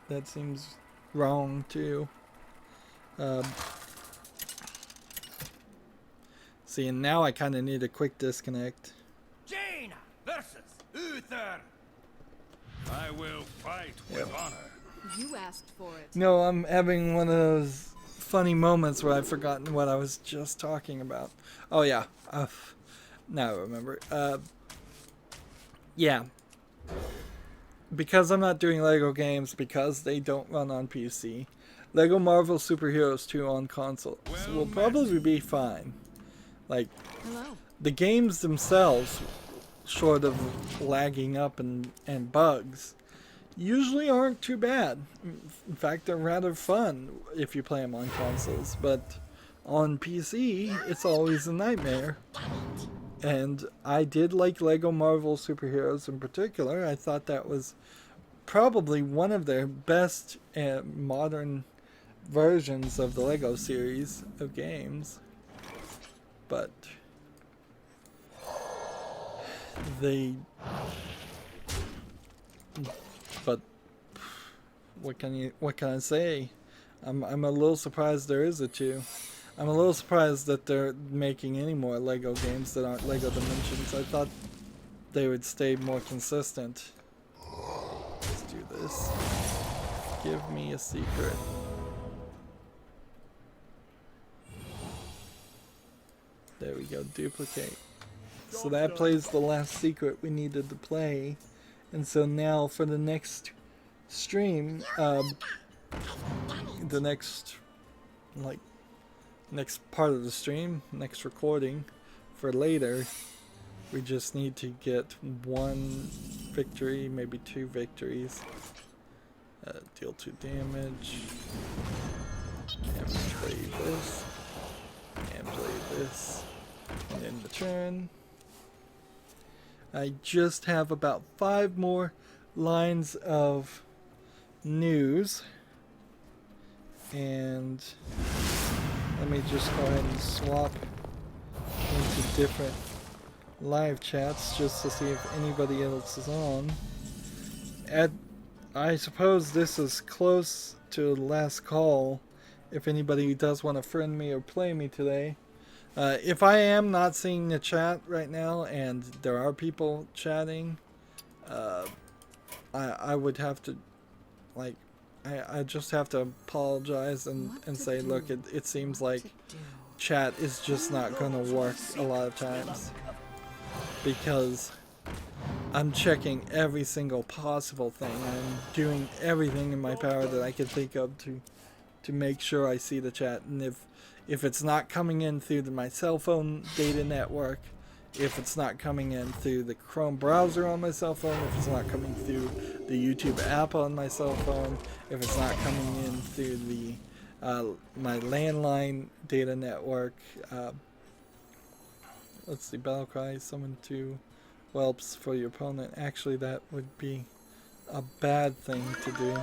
That seems wrong, too. See, and now I kind of need a quick disconnect. Jaina versus Uther. I will fight with honor. You asked for it. No, I'm having one of those funny moments where I've forgotten what I was just talking about. Oh, yeah. Now I remember. Yeah. Because I'm not doing Lego games, because they don't run on PC, Lego Marvel Super Heroes 2 on console will probably be fine. Like, Hello. the games themselves, short of lagging up and bugs, usually aren't too bad. In fact, they're rather fun if you play them on consoles, but on PC, it's always a nightmare. And I did like Lego Marvel Superheroes in particular. I thought that was probably one of their best modern versions of the Lego series of games. But what can I say? I'm a little surprised there is a 2. I'm a little surprised that they're making any more Lego games that aren't Lego Dimensions. I thought they would stay more consistent. Let's do this. Give me a secret. There we go, duplicate. So that plays the last secret we needed to play. And so now for the next stream, the next part of the stream, next recording for later, we just need to get 1 victory, maybe 2 victories. Deal 2 damage. And play this. And play this. And end the turn. I just have about 5 more lines of news. And let me just go ahead and swap into different live chats just to see if anybody else is on. I suppose this is close to the last call if anybody does want to friend me or play me today. If I am not seeing the chat right now and there are people chatting, I would have to, like, I just have to apologize and say, look, it seems like chat is just not going to work a lot of times. Because I'm checking every single possible thing. I'm doing everything in my power that I can think of to make sure I see the chat. And if it's not coming in through my cell phone data network, if it's not coming in through the Chrome browser on my cell phone, if it's not coming through the YouTube app on my cell phone, if it's not coming in through the my landline data network, let's see, battle cry, summon 2 whelps for your opponent. Actually, that would be a bad thing to do.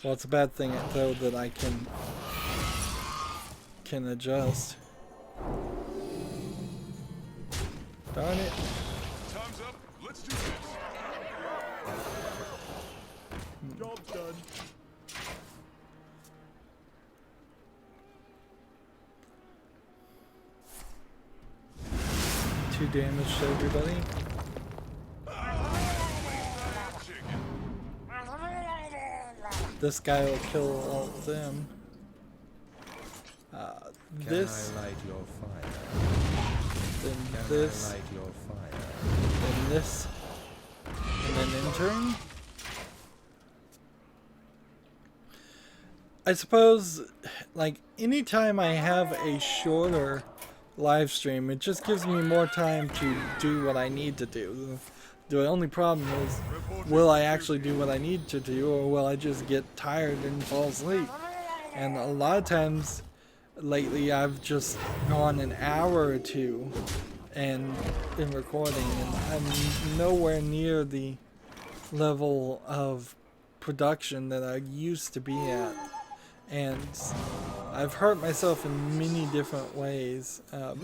Well, it's a bad thing though that I can adjust. Darn it. Time's up. Let's do this. Job's done. Two damage to everybody. This guy will kill all of them. this, light your fire? then Can this, I light your fire? then this, and then intern. I suppose, like, anytime I have a shorter live stream, it just gives me more time to do what I need to do. The only problem is, will I actually do what I need to do, or will I just get tired and fall asleep? And a lot of times lately I've just gone an hour or two and in recording, and I'm nowhere near the level of production that I used to be at. And I've hurt myself in many different ways. Wanted,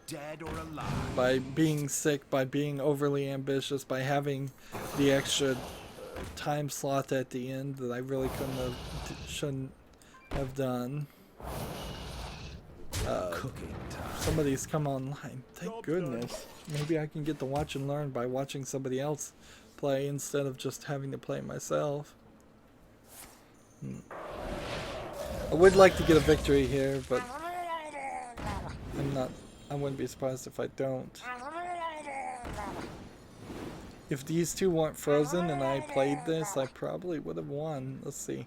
dead or alive. By being sick, by being overly ambitious, by having the extra time slot at the end that I really shouldn't have done. Cooking time. Somebody's come online. Thank goodness. Maybe I can get to watch and learn by watching somebody else play instead of just having to play myself. I would like to get a victory here, but I wouldn't be surprised if I don't. If these two weren't frozen and I played this, I probably would have won. Let's see.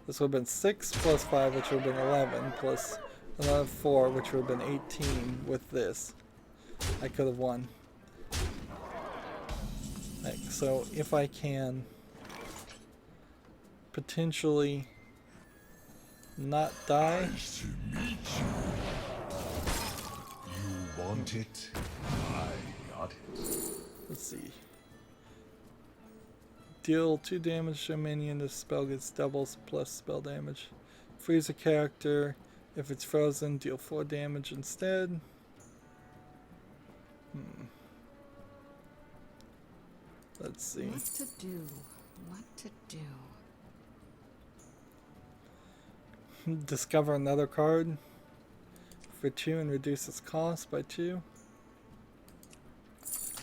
This would have been 6 plus 5, which would have been 11, plus another 4, which would have been 18 with this. I could have won. Like, so if I can potentially not die. Nice to meet you. You want it? I got it. Let's see. Deal 2 damage to a minion. The spell gets doubles plus spell damage. Freeze a character. If it's frozen, deal 4 damage instead. Let's see. What to do? What to do? Discover another card for 2 and reduce its cost by 2.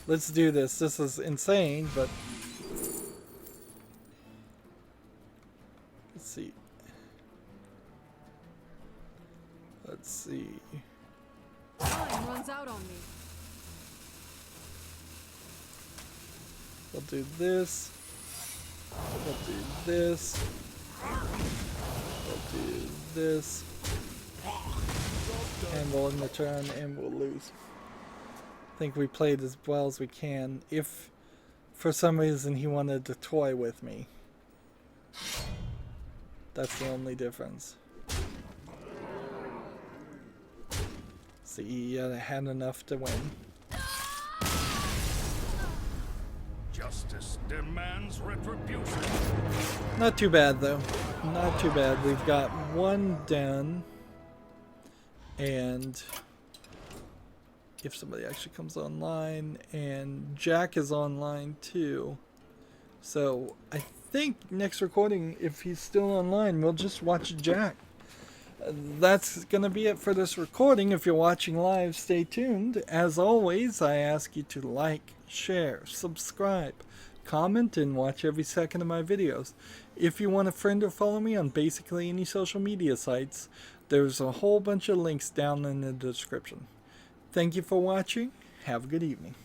Let's do this. This is insane, but let's see. Let's see. Time runs out on me. We'll do this. We'll do this. We'll do this. And we'll end the turn and we'll lose. I think we played as well as we can. If for some reason he wanted to toy with me. That's the only difference. See, I had enough to win. Justice demands retribution. Not too bad though. Not too bad. We've got 1 done. And if somebody actually comes online, and Jack is online too. So I think next recording, if he's still online, we'll just watch Jack. That's gonna be it for this recording. If you're watching live, stay tuned. As always, I ask you to like, share, subscribe, comment, and watch every second of my videos. If you want a friend or follow me on basically any social media sites, there's a whole bunch of links down in the description. Thank you for watching. Have a good evening.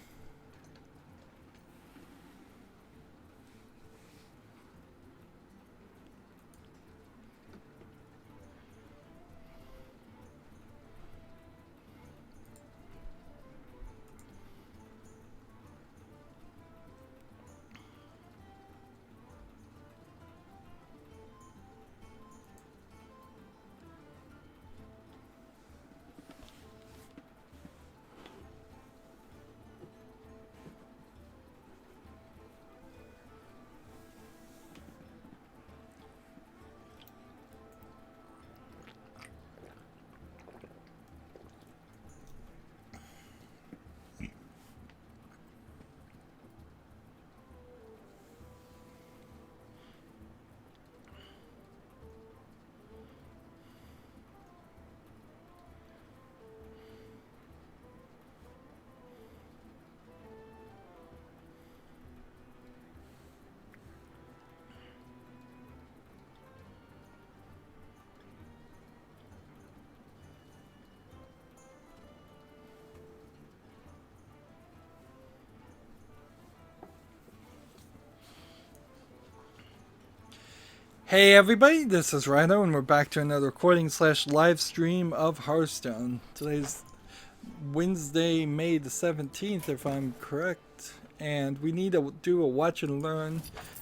Hey everybody, this is Rydo and we're back to another recording / live stream of Hearthstone. Today's Wednesday, May the 17th if I'm correct, and we need to do a watch and learn,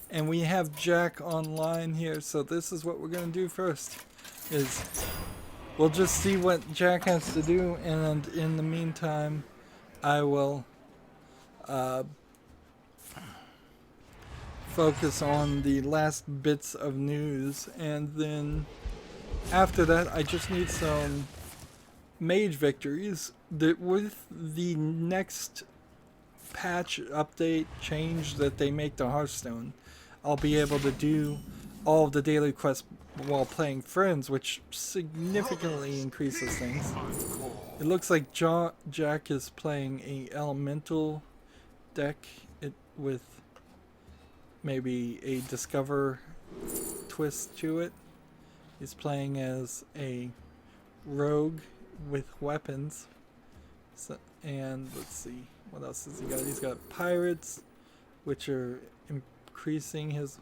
and we have Jack online here, so this is what we're going to do first, is we'll just see what Jack has to do, and in the meantime I will focus on the last bits of news, and then after that I just need some mage victories. That with the next patch update change that they make to Hearthstone, I'll be able to do all of the daily quests while playing friends, which significantly increases things. It looks like Jack is playing a elemental deck with maybe a discover twist to it. He's playing as a rogue with weapons. So, and let's see, what else has he got? He's got pirates, which are increasing his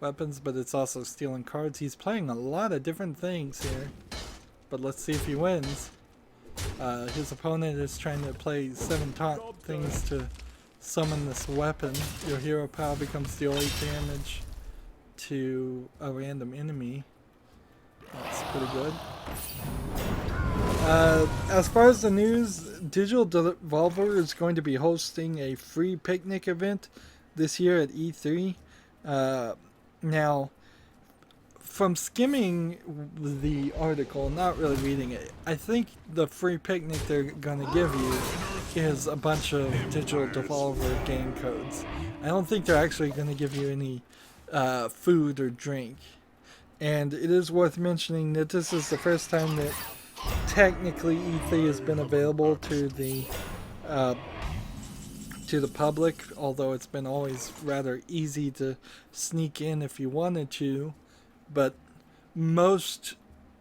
weapons, but it's also stealing cards. He's playing a lot of different things here, but let's see if he wins. His opponent is trying to play 7 taunt things to summon this weapon. Your hero power becomes deal 8 damage to a random enemy. That's pretty good. As far as the news, Digital Devolver is going to be hosting a free picnic event this year at E3. Now, from skimming the article, not really reading it, I think the free picnic they're going to give you is a bunch of Digital Devolver game codes. I don't think they're actually going to give you any food or drink. And it is worth mentioning that this is the first time that technically E3 has been available to the public, although it's been always rather easy to sneak in if you wanted to. But most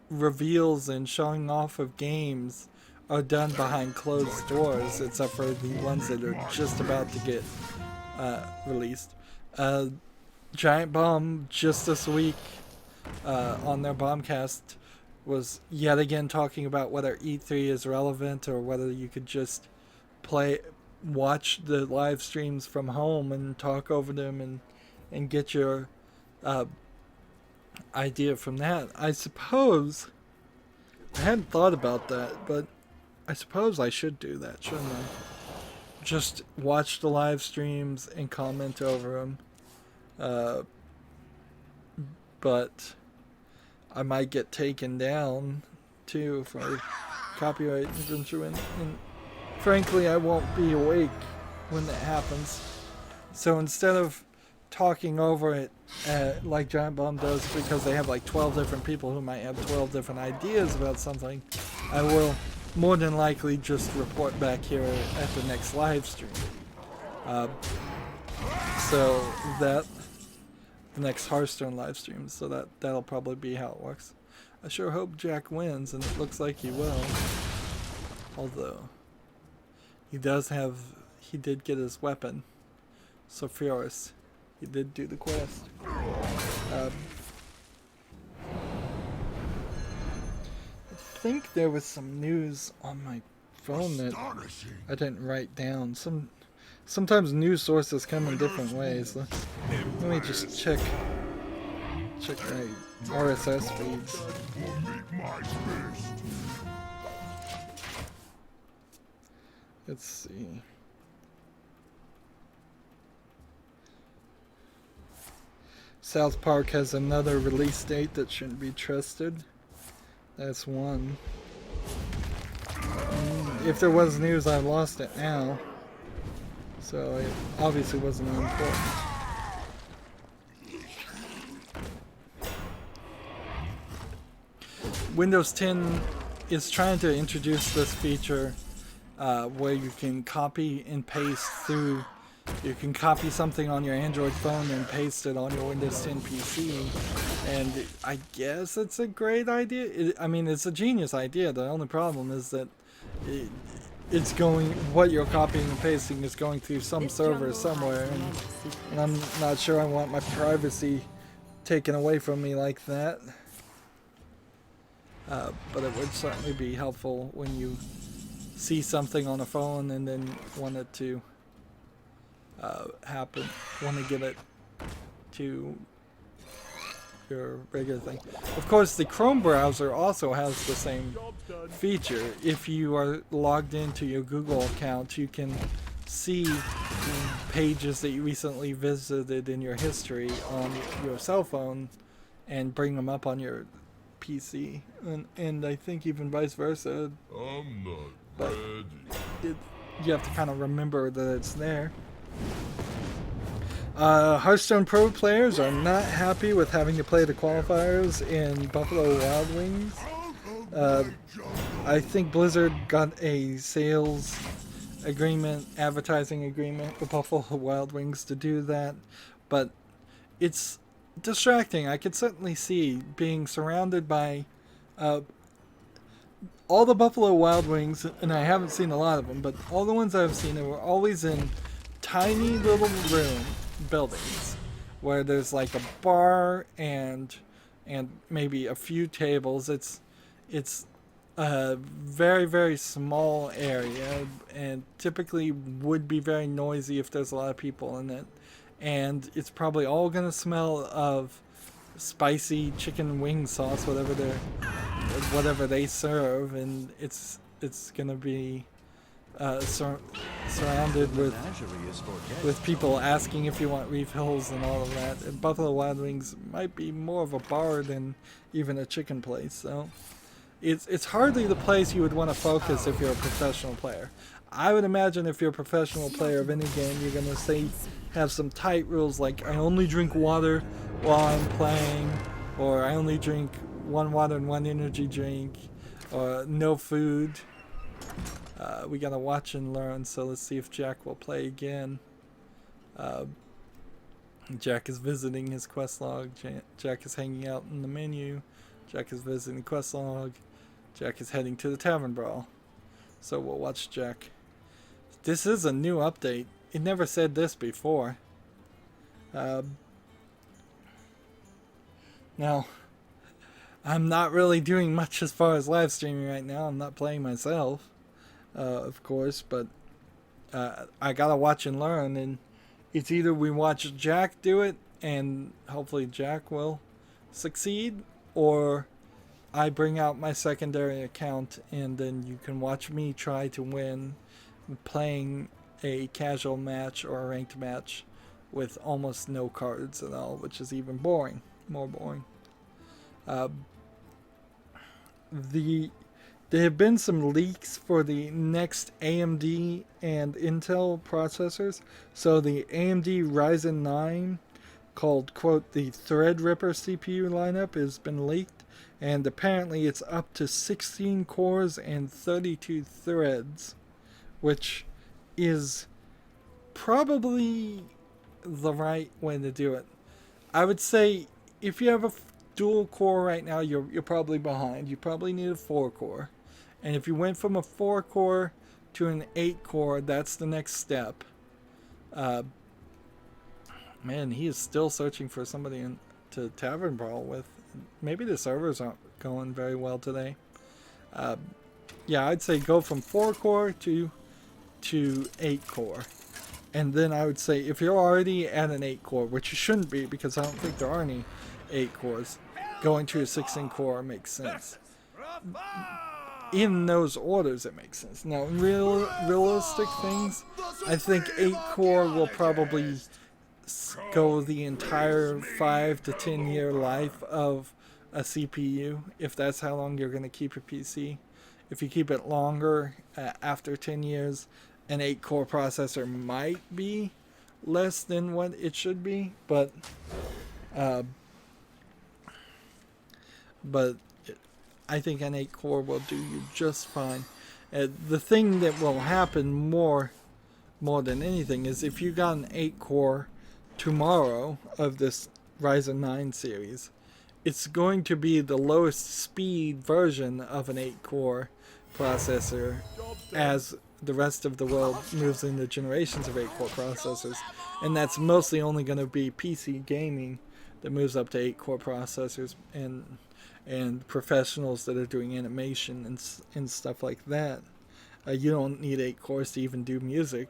reveals and showing off of games are done behind closed doors, except for the ones that are just about to get released. Giant Bomb just this week on their Bombcast was yet again talking about whether E3 is relevant or whether you could just watch the live streams from home and talk over them and get your idea from that. I suppose I hadn't thought about that, but I suppose I should do that, shouldn't I? Just watch the live streams and comment over them. But I might get taken down too for copyright infringement, and frankly I won't be awake when that happens. So instead of talking over it like Giant Bomb does, because they have like 12 different people who might have 12 different ideas about something, I will more than likely just report back here at the next live stream. So that the next Hearthstone live stream, so that'll probably be how it works. I sure hope Jack wins, and it looks like he will. Although he did get his weapon, so Furious. He did do the quest. I think there was some news on my phone that I didn't write down. Sometimes news sources come in different ways. Let me just check my RSS feeds. Let's see. South Park has another release date that shouldn't be trusted. That's one. If there was news, I lost it now. So it obviously wasn't important. Windows 10 is trying to introduce this feature where you can copy and paste through. You can copy something on your Android phone and paste it on your Windows 10 PC, and I guess it's a great idea. I mean, it's a genius idea. The only problem is that what you're copying and pasting is going through some server somewhere, and I'm not sure I want my privacy taken away from me like that. But it would certainly be helpful when you see something on a phone and then want it to happen, want to get it to your regular thing. Of course, the Chrome browser also has the same feature. If you are logged into your Google account, you can see pages that you recently visited in your history on your cell phone and bring them up on your PC, and I think even vice versa. I'm not But ready. you have to kind of remember that it's there. Hearthstone Pro players are not happy with having to play the qualifiers in Buffalo Wild Wings. I think Blizzard got a sales agreement, advertising agreement with Buffalo Wild Wings to do that, but it's distracting. I could certainly see being surrounded by all the Buffalo Wild Wings, and I haven't seen a lot of them, but all the ones I've seen were always in tiny little buildings where there's like a bar and maybe a few tables. It's a very, very small area, and typically would be very noisy if there's a lot of people in it. And it's probably all gonna smell of spicy chicken wing sauce, whatever they serve, and it's gonna be surrounded with people asking if you want refills and all of that. And Buffalo Wild Wings might be more of a bar than even a chicken place, so it's hardly the place you would want to focus if you're a professional player. I would imagine if you're a professional player of any game, you're gonna have some tight rules like I only drink water while I'm playing, or I only drink 1 water and 1 energy drink, or no food. We gotta watch and learn, so let's see if Jack will play again. Jack is visiting his quest log. Jack is hanging out in the menu. Jack is visiting quest log. Jack is heading to the tavern brawl. So we'll watch Jack. This is a new update. It never said this before. Now, I'm not really doing much as far as live streaming right now. I'm not playing myself, of course, but I gotta watch and learn, and it's either we watch Jack do it, and hopefully Jack will succeed, or I bring out my secondary account, and then you can watch me try to win playing a casual match or a ranked match with almost no cards at all, which is even more boring. There have been some leaks for the next AMD and Intel processors. So the AMD Ryzen 9, called, quote, the Threadripper CPU lineup, has been leaked, and apparently it's up to 16 cores and 32 threads, which is probably the right way to do it. I would say if you have a dual core right now, you're probably behind. You probably need a 4 core. And if you went from a 4 core to an 8 core, that's the next step. Man, he is still searching for somebody to Tavern Brawl with. Maybe the servers aren't going very well today. Yeah, I'd say go from 4 core to 8 core. And then I would say if you're already at an 8 core, which you shouldn't be because I don't think there are any 8 cores, going to a 16 core makes sense. In those orders, it makes sense. Now, in realistic things, I think 8 core will probably go the entire 5 to 10 year life of a CPU, if that's how long you're going to keep your PC. If you keep it longer, after 10 years, an 8 core processor might be less than what it should be, but I think an 8 core will do you just fine. The thing that will happen more than anything is if you got an 8 core tomorrow of this Ryzen 9 series, it's going to be the lowest speed version of an 8 core processor as the rest of the world moves into generations of 8 core processors, and that's mostly only going to be PC gaming that moves up to 8-core processors, and professionals that are doing animation and stuff like that. You don't need 8 cores to even do music.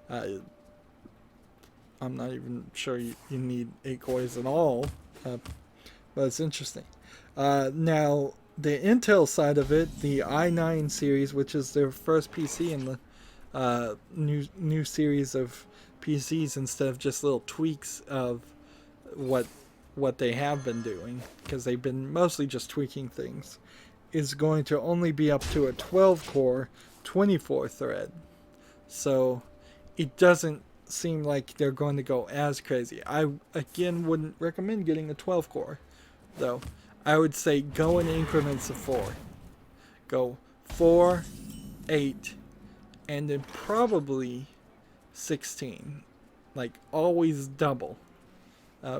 I'm not even sure you need 8 cores at all, but it's interesting. Now, the Intel side of it, the i9 series, which is their first PC in the new series of PCs instead of just little tweaks of what they have been doing, because they've been mostly just tweaking things, is going to only be up to a 12-core, 24-thread. So it doesn't seem like they're going to go as crazy. I, again, wouldn't recommend getting a 12-core, though. I would say go in increments of 4. Go 4, 8, and then probably 16. Like, always double.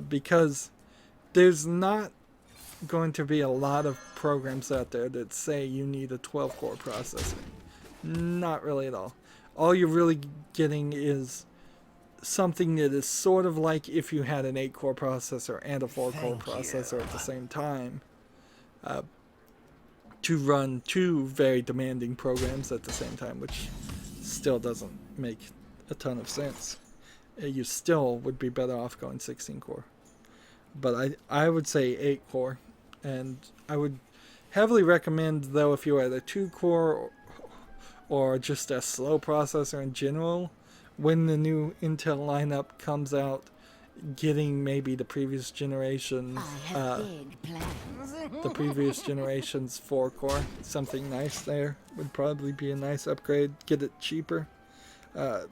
Because there's not going to be a lot of programs out there that say you need a 12-core processor. Not really at all. All you're really getting is something that is sort of like if you had an 8-core processor and a 4-core processor at the same time, to run 2 very demanding programs at the same time, which still doesn't make a ton of sense. You still would be better off going 16-core. But I would say 8-core, and I would heavily recommend, though, if you're at a 2-core or just a slow processor in general, when the new Intel lineup comes out, getting maybe the previous generation, the previous generation's 4-core, something nice there would probably be a nice upgrade. Get it cheaper. Now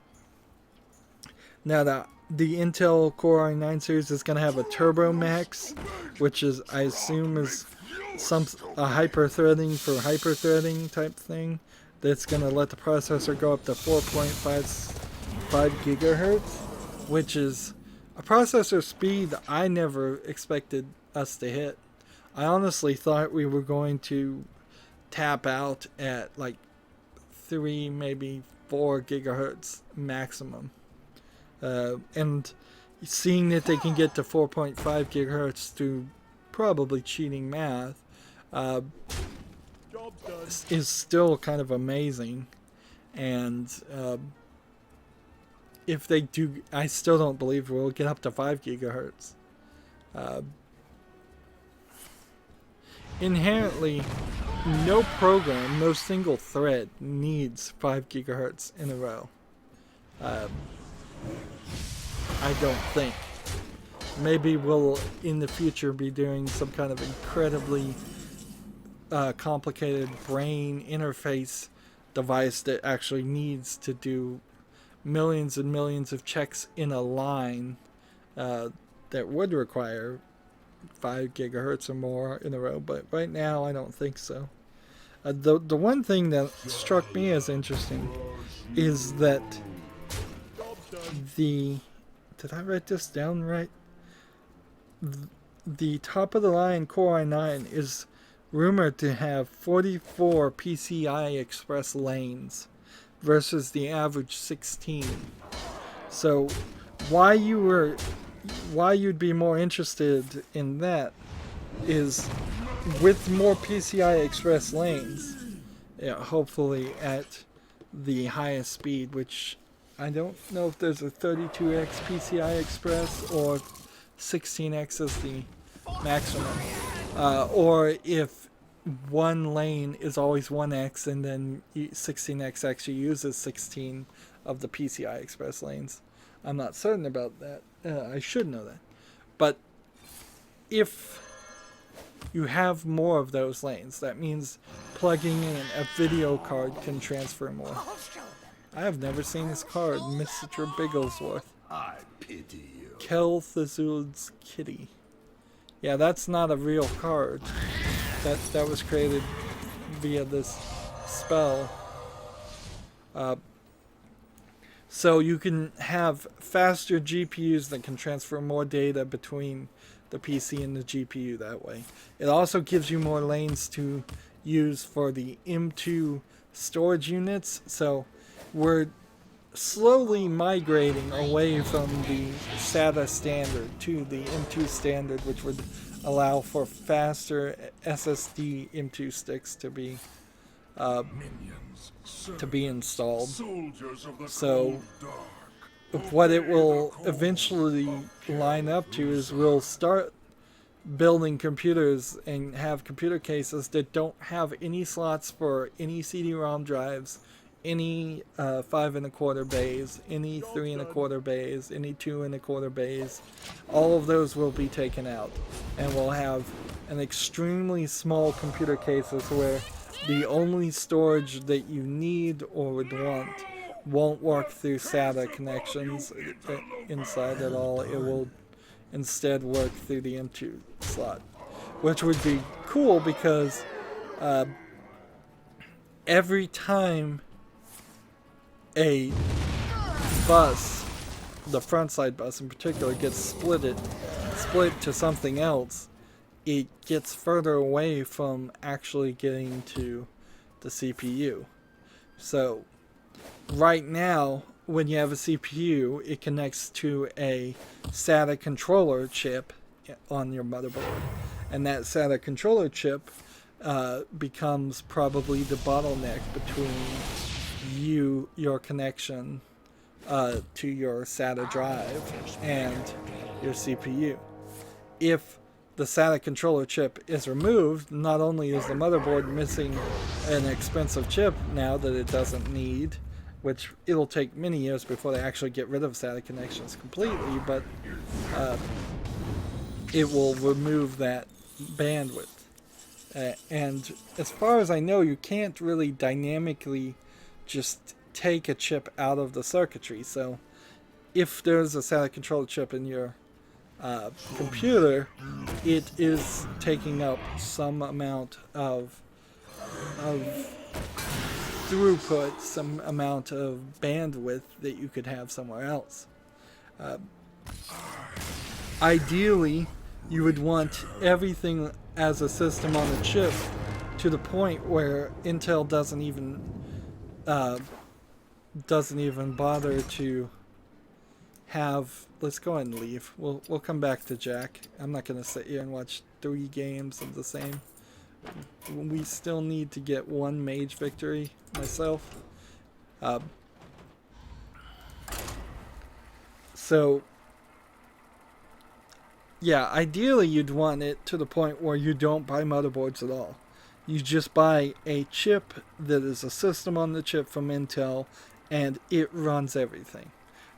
the Intel Core i9 series is going to have a Turbo Max, which is, I assume, is a hyper-threading for hyper-threading type thing. That's going to let the processor go up to 4.55 gigahertz, which is a processor speed I never expected us to hit. I honestly thought we were going to tap out at like 3, maybe 4 gigahertz maximum. And seeing that they can get to 4.5 gigahertz through probably cheating math is still kind of amazing. And if they do, I still don't believe we'll get up to 5 gigahertz. Inherently, no program, no single thread needs 5 gigahertz in a row. I don't think. Maybe we'll in the future be doing some kind of incredibly complicated brain interface device that actually needs to do millions and millions of checks in a line that would require 5 gigahertz or more in a row, but right now I don't think so. The one thing that struck me as interesting is that did I write this down right? The top of the line Core i9 is rumored to have 44 PCI Express lanes versus the average 16. So why you'd be more interested in that is with more PCI Express lanes, hopefully at the highest speed, which I don't know if there's a 32x PCI Express or 16x is the maximum, or if one lane is always 1x and then 16x actually uses 16 of the PCI Express lanes. I'm not certain about that. I should know that. But if you have more of those lanes, that means plugging in a video card can transfer more. I have never seen this card, Mr. Bigglesworth. I pity you. Kel'Thuzud's Kitty. Yeah, that's not a real card. That was created via this spell. So you can have faster GPUs that can transfer more data between the PC and the GPU that way. It also gives you more lanes to use for the M2 storage units. So we're slowly migrating away from the SATA standard to the M2 standard, which would allow for faster SSD M2 sticks to be Minions, installed. soldiers of the So cold dark. what it will eventually line up to is we'll start building computers and have computer cases that don't have any slots for any CD-ROM drives, any 5 1/4 bays, any 3 1/4 bays, any 2 1/4 bays. All of those will be taken out, and we'll have an extremely small computer cases where the only storage that you need or would want won't work through SATA connections inside at all. It will instead work through the M2 slot, which would be cool because every time a bus, the front side bus in particular, gets split to something else, it gets further away from actually getting to the CPU. So right now, when you have a CPU, it connects to a SATA controller chip on your motherboard, and that SATA controller chip becomes probably the bottleneck between your connection to your SATA drive and your CPU. If the SATA controller chip is removed, not only is the motherboard missing an expensive chip now that it doesn't need, which it'll take many years before they actually get rid of SATA connections completely, but it will remove that bandwidth. And as far as I know, you can't really dynamically just take a chip out of the circuitry. So if there's a SATA controller chip in your computer, it is taking up some amount of throughput, some amount of bandwidth that you could have somewhere else. Ideally, you would want everything as a system on the chip to the point where Intel doesn't even bother to have. Let's go ahead and leave. We'll come back to Jack. I'm not gonna sit here and watch 3 games of the same. We still need to get 1 mage victory myself. So yeah, ideally you'd want it to the point where you don't buy motherboards at all. You just buy a chip that is a system on the chip from Intel, and it runs everything.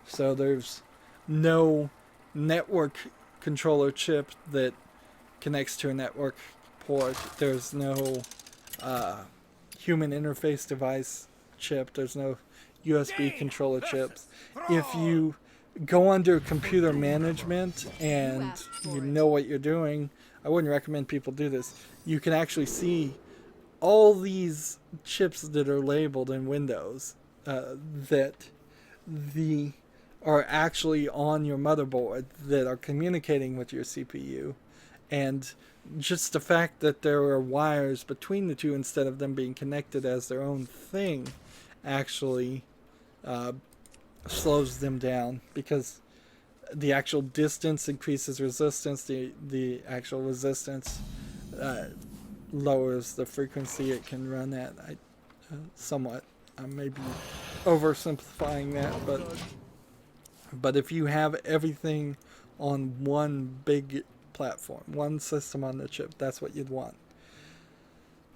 So there's no network controller chip that connects to a network port. There's no human interface device chip. There's no USB controller chips. If you go under computer management and you know what you're doing, I wouldn't recommend people do this. You can actually see all these chips that are labeled in Windows that are actually on your motherboard that are communicating with your CPU, and just the fact that there are wires between the two instead of them being connected as their own thing actually slows them down, because the actual distance increases resistance, the actual resistance lowers the frequency it can run at. Somewhat, I may be oversimplifying that, but if you have everything on one big platform, one system on the chip, that's what you'd want.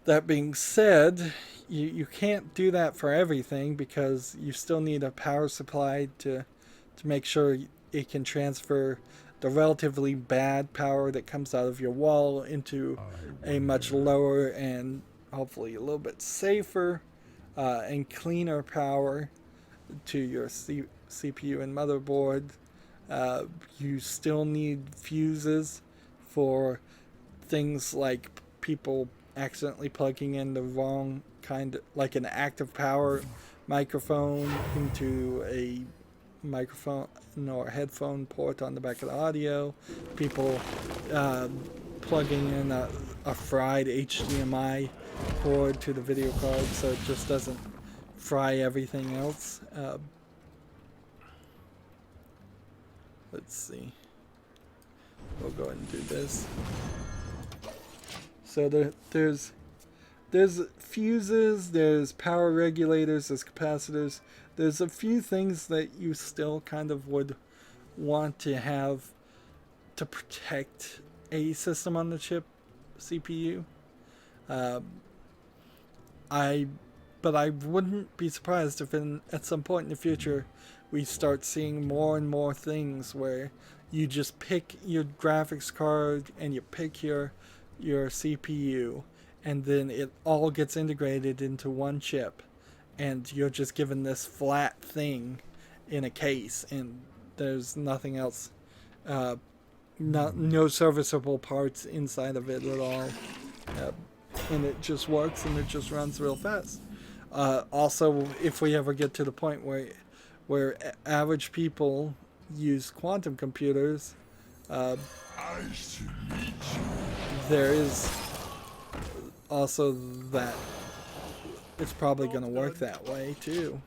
That being said, you can't do that for everything, because you still need a power supply to make sure it can transfer the relatively bad power that comes out of your wall into a much lower and hopefully a little bit safer and cleaner power to your CPU and motherboard. You still need fuses for things like people accidentally plugging in the wrong kind of, like an active power microphone into a microphone or headphone port on the back of the audio, people plugging in a fried HDMI cord to the video card so it just doesn't fry everything else. Let's see. We'll go ahead and do this. So there's fuses, there's power regulators, there's capacitors. There's a few things that you still kind of would want to have to protect a system on the chip CPU. But I wouldn't be surprised if at some point in the future we start seeing more and more things where you just pick your graphics card and you pick your CPU, and then it all gets integrated into one chip, and you're just given this flat thing in a case, and there's nothing else, no serviceable parts inside of it at all, and it just works and it just runs real fast. Also, if we ever get to the point where average people use quantum computers, there is also that it's probably going to work that way too.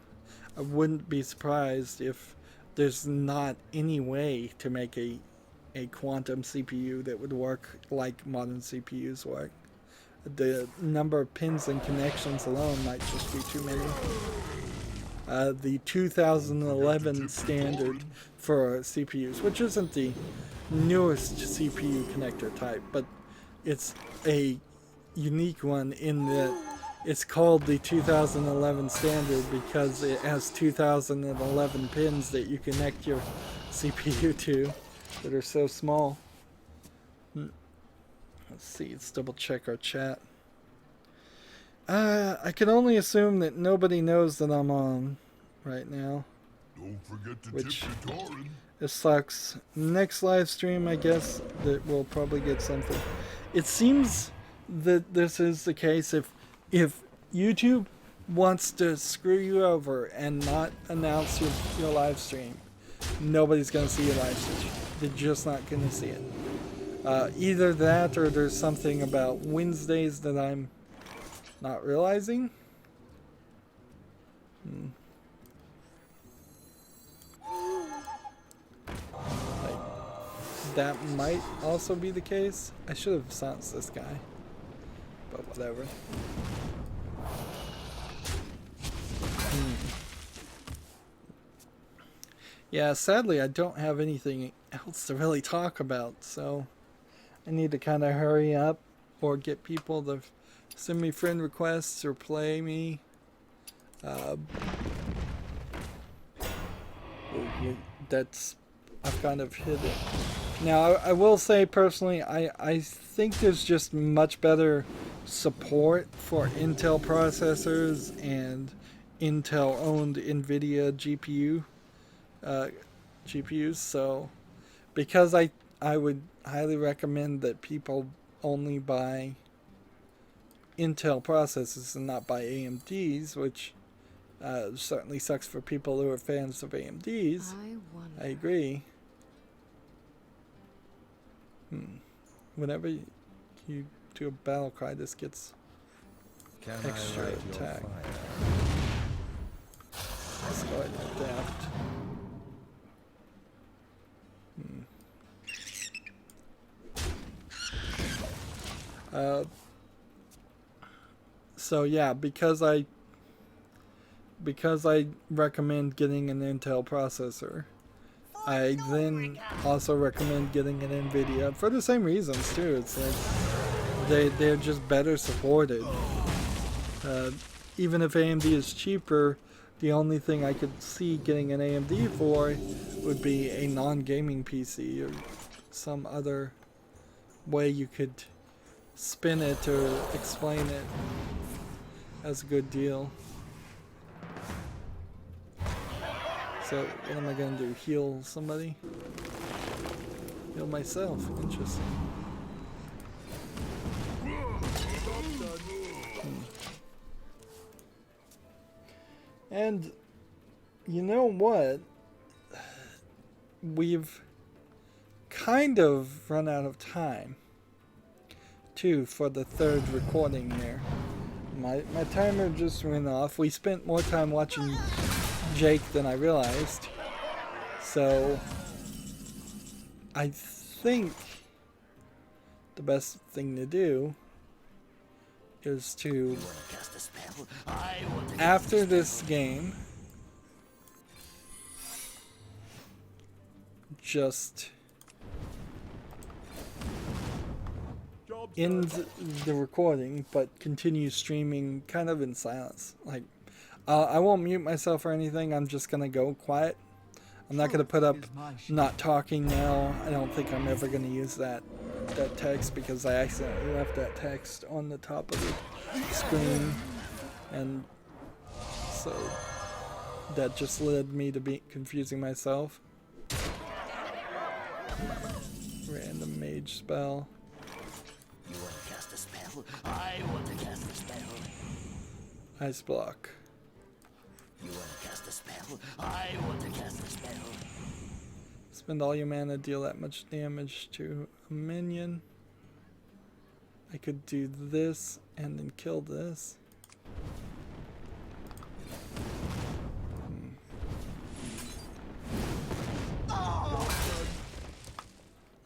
I wouldn't be surprised if there's not any way to make a quantum CPU that would work like modern CPUs work. The number of pins and connections alone might just be too many. The 2011 standard for CPUs, which isn't the newest CPU connector type, but it's a unique one in that it's called the 2011 standard because it has 2011 pins that you connect your CPU to that are so small. Let's see, let's double check our chat. I can only assume that nobody knows that I'm on right now. Don't forget to Which tip your Torin. it sucks. Next live stream, I guess, that we'll probably get something. It seems that this is the case if YouTube wants to screw you over and not announce your live stream, nobody's going to see your live stream. They're just not going to see it. Either that or there's something about Wednesdays that I'm not realizing. Like, that might also be the case. I should have silenced this guy, but whatever. Yeah, sadly I don't have anything else to really talk about, so I need to kind of hurry up or get people to send me friend requests or play me. I've kind of hit it. Now, I will say personally, I think there's just much better support for Intel processors and Intel-owned NVIDIA GPUs. So, because I would highly recommend that people only buy Intel processors and not buy AMDs, which certainly sucks for people who are fans of AMDs. I agree. Whenever you do a battle cry, this gets extra attack. Let's go ahead and adapt. So yeah, because I recommend getting an Intel processor, I then also recommend getting an NVIDIA for the same reasons too. It's like they're just better supported. Even if AMD is cheaper, the only thing I could see getting an AMD for would be a non-gaming PC or some other way you could spin it or explain it as a good deal. So what am I going to do? Heal somebody? Heal myself. Interesting. And you know what? We've kind of run out of time too for the third recording here. My timer just went off. We spent more time watching Jake than I realized. So I think the best thing to do is to, after this game, just end the recording, but continue streaming kind of in silence. Like, I won't mute myself or anything. I'm just gonna go quiet. I'm not gonna put up not talking now. I don't think I'm ever gonna use that text because I accidentally left that text on the top of the screen, and so that just led me to be confusing myself. Random mage spell. You want to cast a spell? I want to cast a spell. Ice block. You want to cast a spell? I want to cast a spell. Spend all your mana, deal that much damage to a minion. I could do this and then kill this.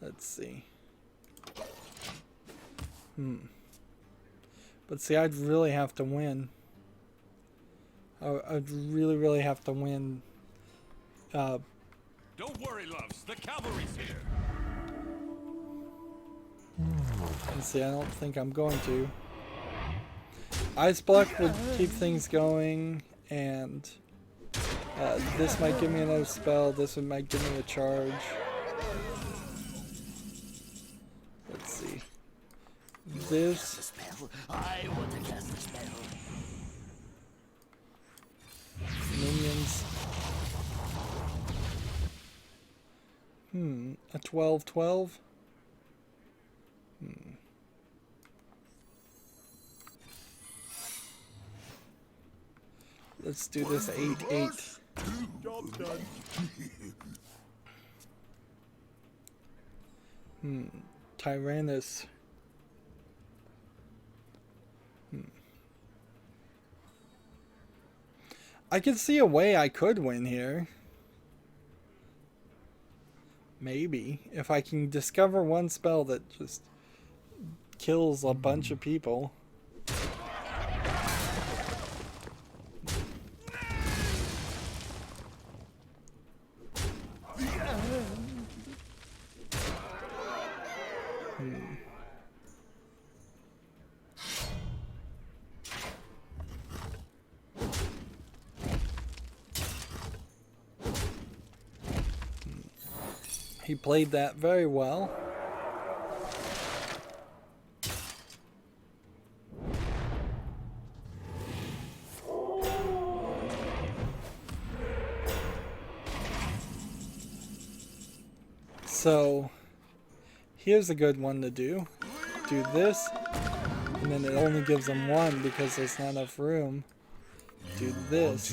Let's see. But see, I'd really have to win. I'd really have to win. Don't worry, loves. The cavalry's here. And see, I don't think I'm going to. Ice block would keep things going, and this might give me another spell. This one might give me a charge. Let's see. This. I want to cast a spell. Minions. A 12/12. Let's do this 8/8. Job done. Tyrannus. I can see a way I could win here. Maybe. If I can discover one spell that just kills a bunch of people. He played that very well. So here's a good one to do. Do this, and then it only gives them one because there's not enough room. Do this,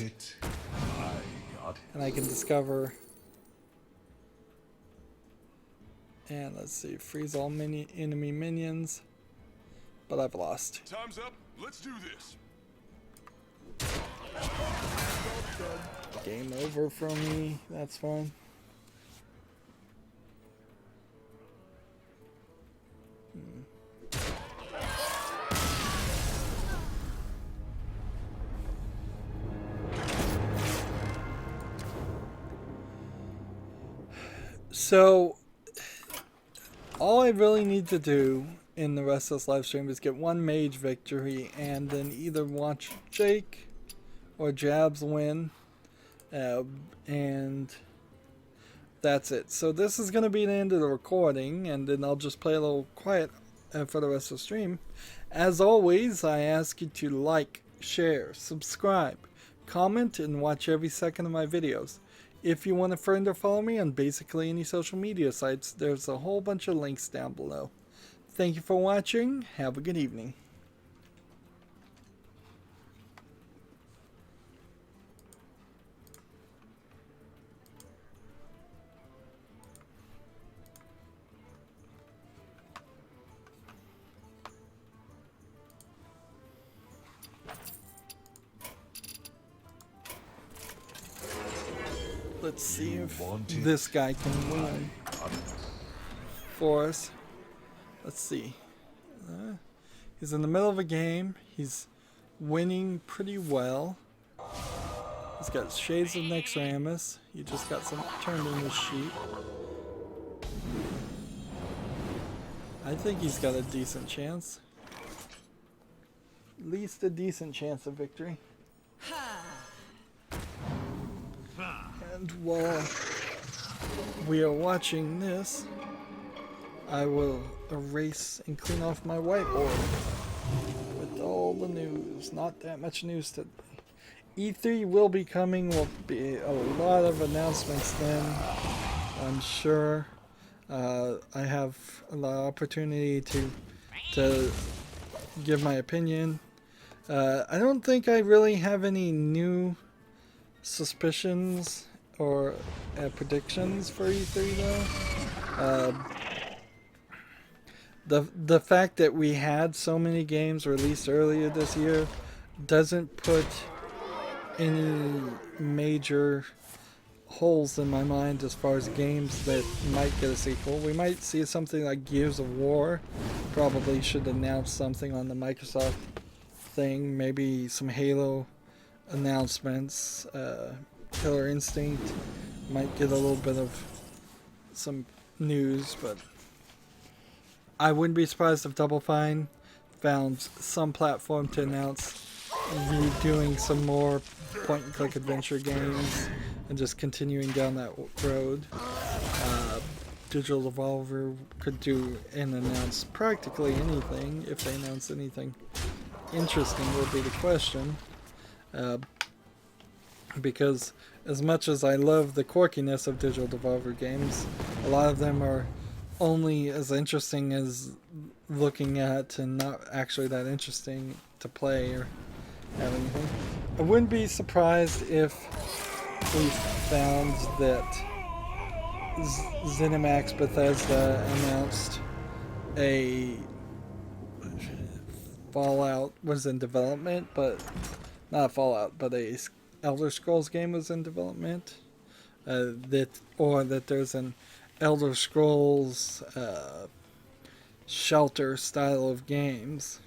and I can discover. And let's see, freeze all enemy minions. But I've lost. Time's up. Let's do this. Game over for me. That's fun. So all I really need to do in the rest of this live stream is get one mage victory and then either watch Jake or Jabs win, and that's it. So this is going to be the end of the recording, and then I'll just play a little quiet for the rest of the stream. As always, I ask you to like, share, subscribe, comment, and watch every second of my videos. If you want a friend or follow me on basically any social media sites, there's a whole bunch of links down below. Thank you for watching. Have a good evening. Let's see if this guy can win. for us. Let's see. He's in the middle of a game. He's winning pretty well. He's got Shades of Nexramus. He just got some turned into sheep. I think he's got a decent chance. At least a decent chance of victory. And while we are watching this, I will erase and clean off my whiteboard with all the news. Not that much news today. E3 will be coming. Will be a lot of announcements then, I'm sure. I have a lot of opportunity to give my opinion. I don't think I really have any new suspicions or predictions for E3 though. The fact that we had so many games released earlier this year doesn't put any major holes in my mind as far as games that might get a sequel. We might see something like Gears of War. Probably should announce something on the Microsoft thing. Maybe some Halo announcements. Killer Instinct might get a little bit of some news, but I wouldn't be surprised if Double Fine found some platform to announce redoing some more point-and-click adventure games and just continuing down that road. Digital Devolver could do and announce practically anything. If they announce anything interesting will be the question. Because as much as I love the quirkiness of Digital Devolver games, a lot of them are only as interesting as looking at and not actually that interesting to play or have anything. I wouldn't be surprised if we found that ZeniMax Bethesda announced a Fallout was in development, but not Fallout, but a Elder Scrolls game was in development. That there's an Elder Scrolls shelter style of games,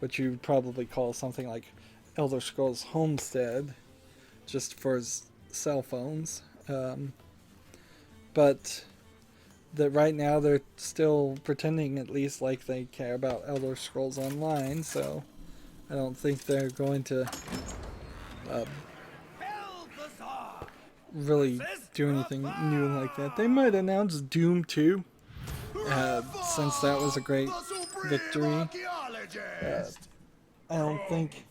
which you'd probably call something like Elder Scrolls Homestead, just for cell phones. But that right now they're still pretending at least like they care about Elder Scrolls Online, so I don't think they're going to really do anything new like that. They might announce Doom 2, since that was a great victory. I don't think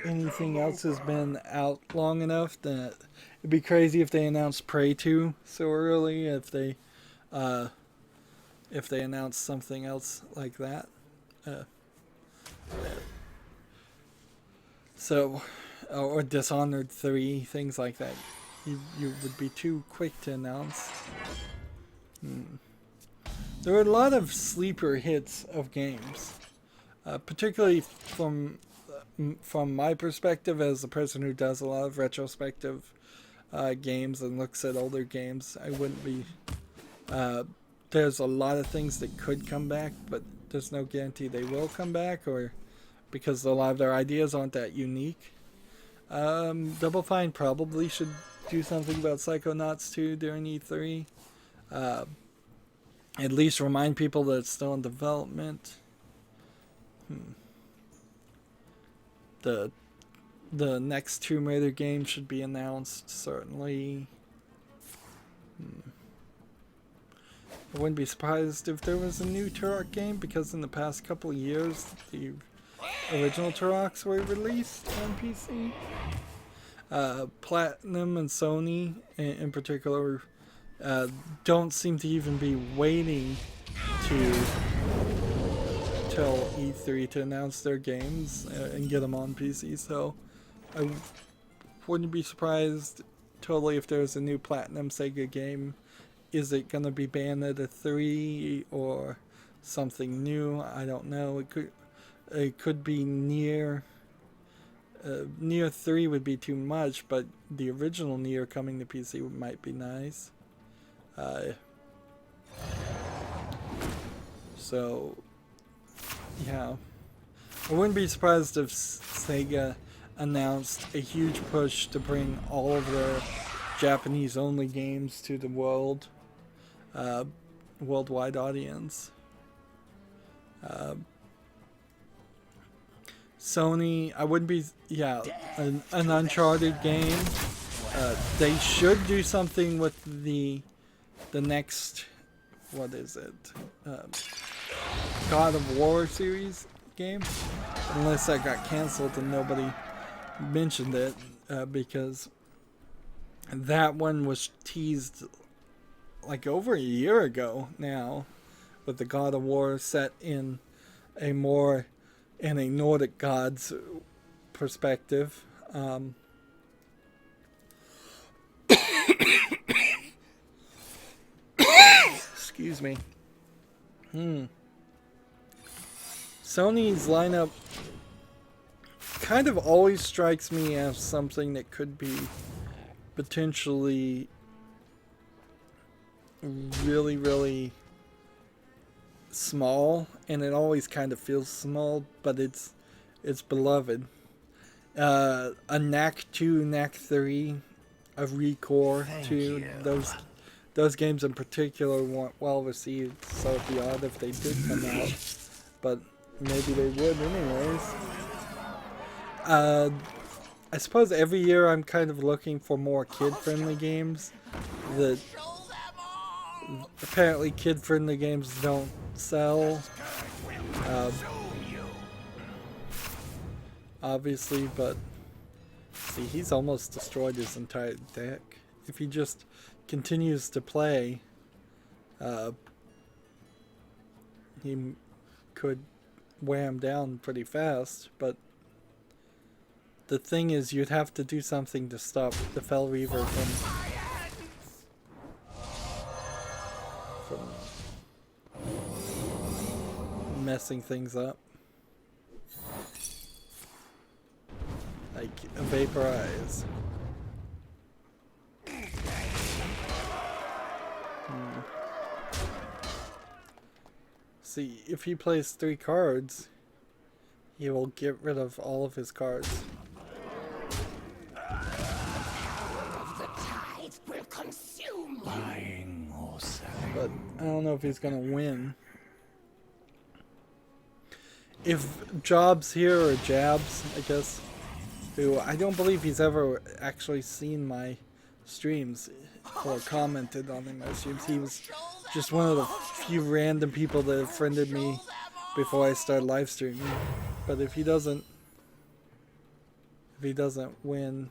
anything else has been out long enough that it'd be crazy if they announced Prey 2 so early, if they announced something else like that. Or Dishonored 3, things like that. You would be too quick to announce. There were a lot of sleeper hits of games, particularly from my perspective as a person who does a lot of retrospective games and looks at older games. I wouldn't be. There's a lot of things that could come back, but there's no guarantee they will come back, or because a lot of their ideas aren't that unique. Double Fine probably should do something about Psychonauts 2 during E3. At least remind people that it's still in development. The next Tomb Raider game should be announced, certainly. I wouldn't be surprised if there was a new Turok game, because in the past couple of years, the original Turoks were released on PC. Platinum and Sony, in particular, don't seem to even be waiting till E3 to announce their games and get them on PC. So I wouldn't be surprised totally if there's a new Platinum Sega game. Is it going to be Bayonetta 3 or something new? I don't know. It could be Nier. Nier 3 would be too much, but the original Nier coming to PC might be nice. So, yeah. I wouldn't be surprised if Sega announced a huge push to bring all of their Japanese-only games to the worldwide audience. Sony, I wouldn't be, yeah, an Uncharted game. They should do something with the next, what is it? God of War series game, unless that got canceled and nobody mentioned it, because that one was teased like over a year ago now, with the God of War set in a Nordic god's perspective. Excuse me. Sony's lineup kind of always strikes me as something that could be potentially really, really small, and it always kind of feels small, but it's beloved. A Knack 2, Knack 3, a Recore 2, those games in particular weren't well received, so it'd be odd if they did come out, but maybe they would anyways. I suppose every year I'm kind of looking for more kid-friendly games. That apparently kid-friendly games don't sell. Obviously, but see, he's almost destroyed his entire deck. If he just continues to play, he could wear him down pretty fast, but the thing is, you'd have to do something to stop the Fel Reaver from messing things up. Like a Vaporize. See, if he plays 3 cards, he will get rid of all of his cards. But I don't know if he's gonna win. If Jobs here, or Jabs, I guess, who I don't believe he's ever actually seen my streams or commented on my streams. He was just one of the few random people that have friended me before I started live streaming. But if he doesn't win,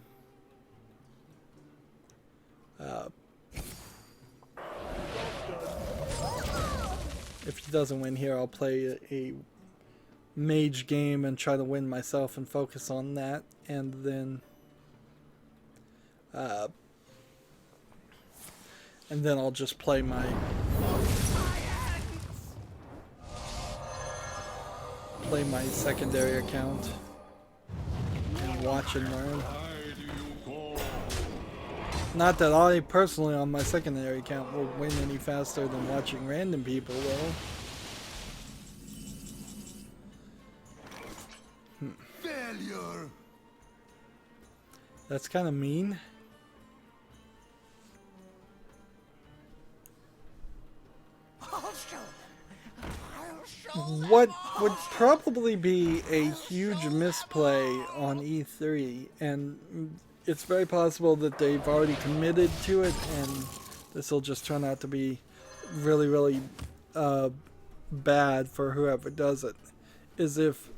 if he doesn't win here, I'll play a mage game and try to win myself and focus on that, and then I'll just play my secondary account and watch and learn. Not that I personally on my secondary account will win any faster than watching random people will. Failure. That's kind of mean. What would probably be a huge misplay on E3, and it's very possible that they've already committed to it, and this will just turn out to be really, really bad for whoever does it, is if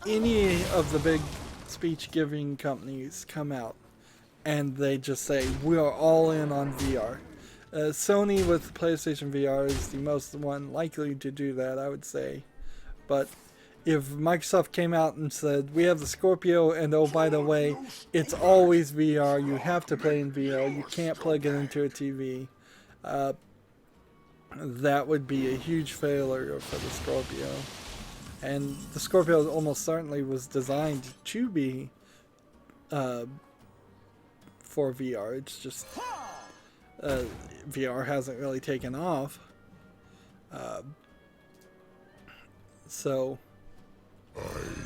any of the big speech-giving companies come out and they just say, we are all in on VR. Sony with PlayStation VR is the most one likely to do that, I would say. But if Microsoft came out and said, we have the Scorpio, and oh, by the way, it's always VR, you have to play in VR, you can't plug it into a TV, that would be a huge failure for the Scorpio. And the Scorpio almost certainly was designed to be for VR. It's just VR hasn't really taken off. So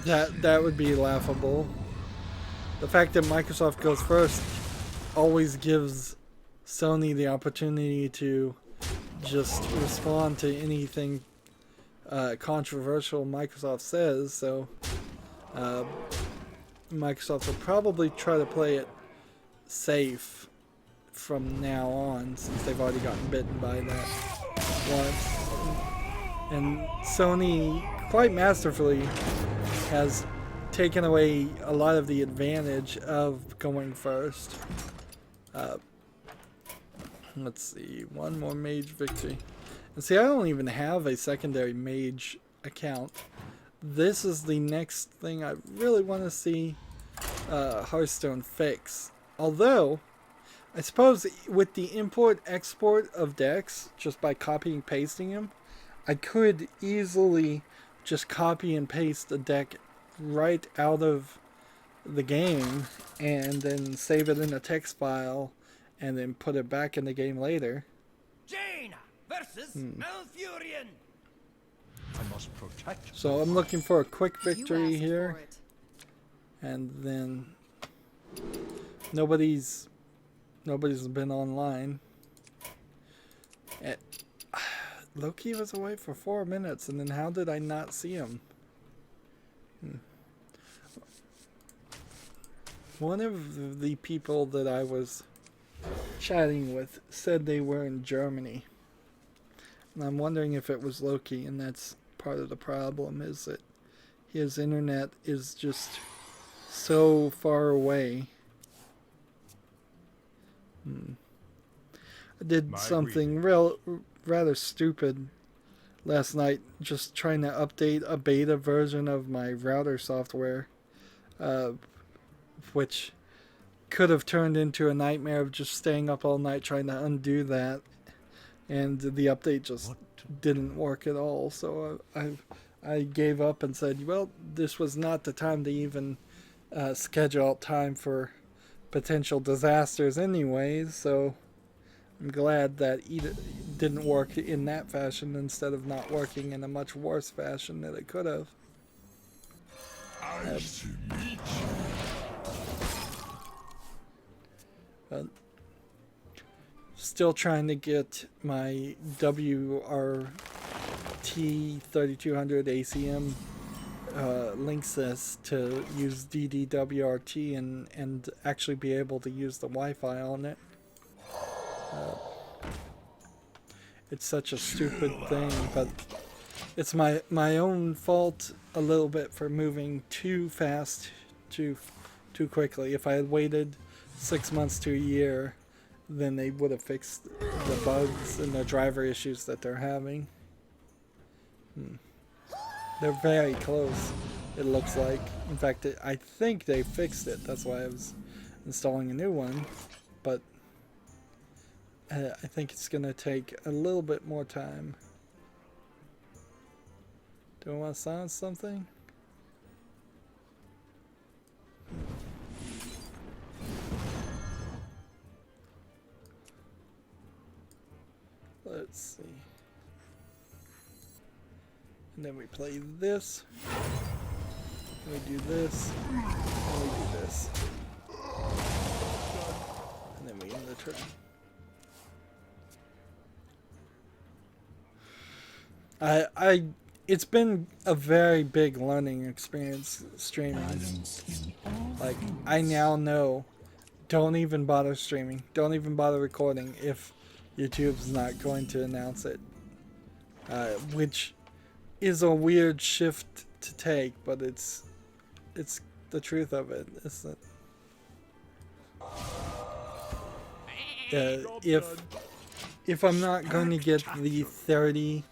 that would be laughable. The fact that Microsoft goes first always gives Sony the opportunity to just respond to anything controversial Microsoft says. So Microsoft will probably try to play it safe from now on, since they've already gotten bitten by that once. And Sony, quite masterfully, has taken away a lot of the advantage of going first. Let's see, one more mage victory. And see, I don't even have a secondary mage account. This is the next thing I really want to see Hearthstone fix. Although, I suppose with the import-export of decks, just by copying and pasting them, I could easily just copy and paste a deck right out of the game and then save it in a text file and then put it back in the game later. Jaina versus Malfurion. I must protect. So I'm looking for a quick You victory asked here. for it. And then nobody's been online. Loki was away for 4 minutes, and then how did I not see him? One of the people that I was chatting with said they were in Germany. And I'm wondering if it was Loki, and that's part of the problem, is that his internet is just so far away. I did something rather stupid last night, just trying to update a beta version of my router software, which could have turned into a nightmare of just staying up all night trying to undo that, and the update just didn't work at all. So I gave up and said, well, this was not the time to even schedule out time for potential disasters anyways, so I'm glad that it didn't work in that fashion instead of not working in a much worse fashion that it could have. But still trying to get my WRT 3200 ACM Linksys to use DDWRT and actually be able to use the Wi-Fi on it. It's such a stupid thing, but it's my own fault a little bit for moving too fast, too quickly. If I had waited 6 months to a year, then they would have fixed the bugs and the driver issues that they're having. They're very close, it looks like. In fact, I think they fixed it. That's why I was installing a new one. But I think it's going to take a little bit more time. Do I want to silence something? Let's see. And then we play this. And we do this. And we do this. And then we end the turn. It's been a very big learning experience streaming. Like, I now know, don't even bother streaming. Don't even bother recording if YouTube's not going to announce it. Which is a weird shift to take, but it's the truth of it. It's that if I'm not going to get the 30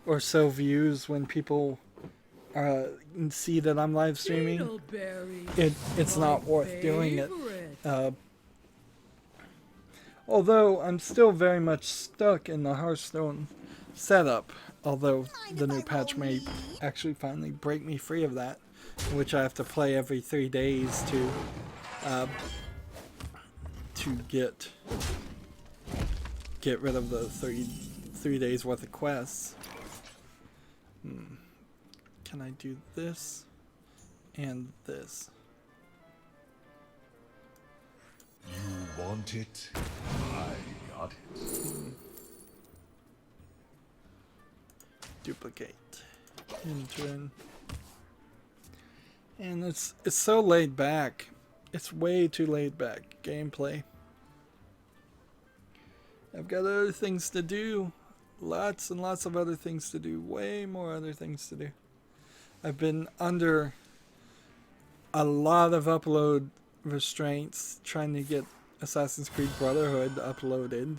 or so views when people see that I'm live streaming, it's not worth doing it. Although I'm still very much stuck in the Hearthstone setup, although the new patch may actually finally break me free of that, in which I have to play every 3 days to get rid of the 3 days worth of quests. can I do this and this? You want it? I got it. Duplicate. Enter. And it's so laid back. It's way too laid back gameplay. I've got other things to do. Lots and lots of other things to do. Way more other things to do. I've been under a lot of upload restraints trying to get Assassin's Creed Brotherhood uploaded.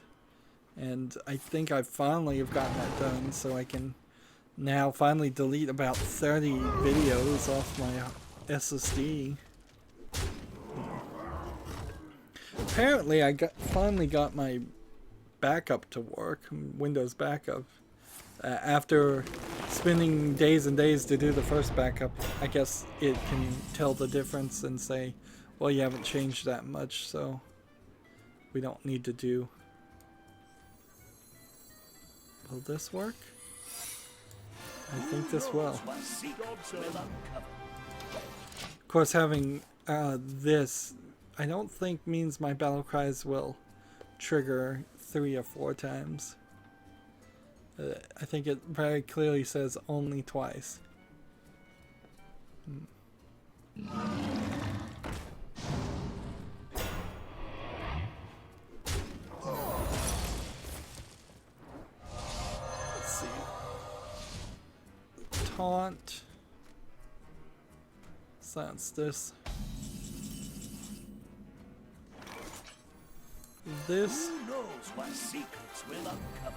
And I think I finally have gotten that done, so I can now finally delete about 30 videos off my SSD. Apparently I finally got my backup to work, Windows backup. After spending days and days to do the first backup, I guess it can tell the difference and say, well, you haven't changed that much, so we don't need to do. Will this work? I think this will. Of course, having this, I don't think means my battle cries will trigger 3 or 4 times. I think it very clearly says only twice. Let's see. Taunt. Silence this. This. Who knows what secrets will uncover?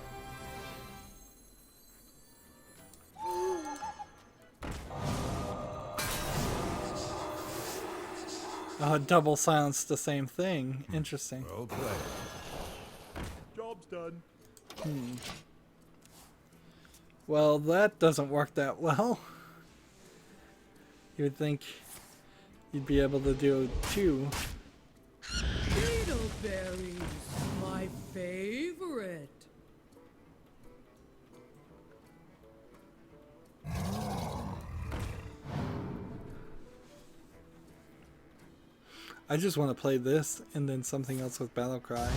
Double silence the same thing. Interesting. Well played. Job's done. Well, that doesn't work that well. You would think you'd be able to do 2. Berries, my favorite. I just want to play this and then something else with Battlecry.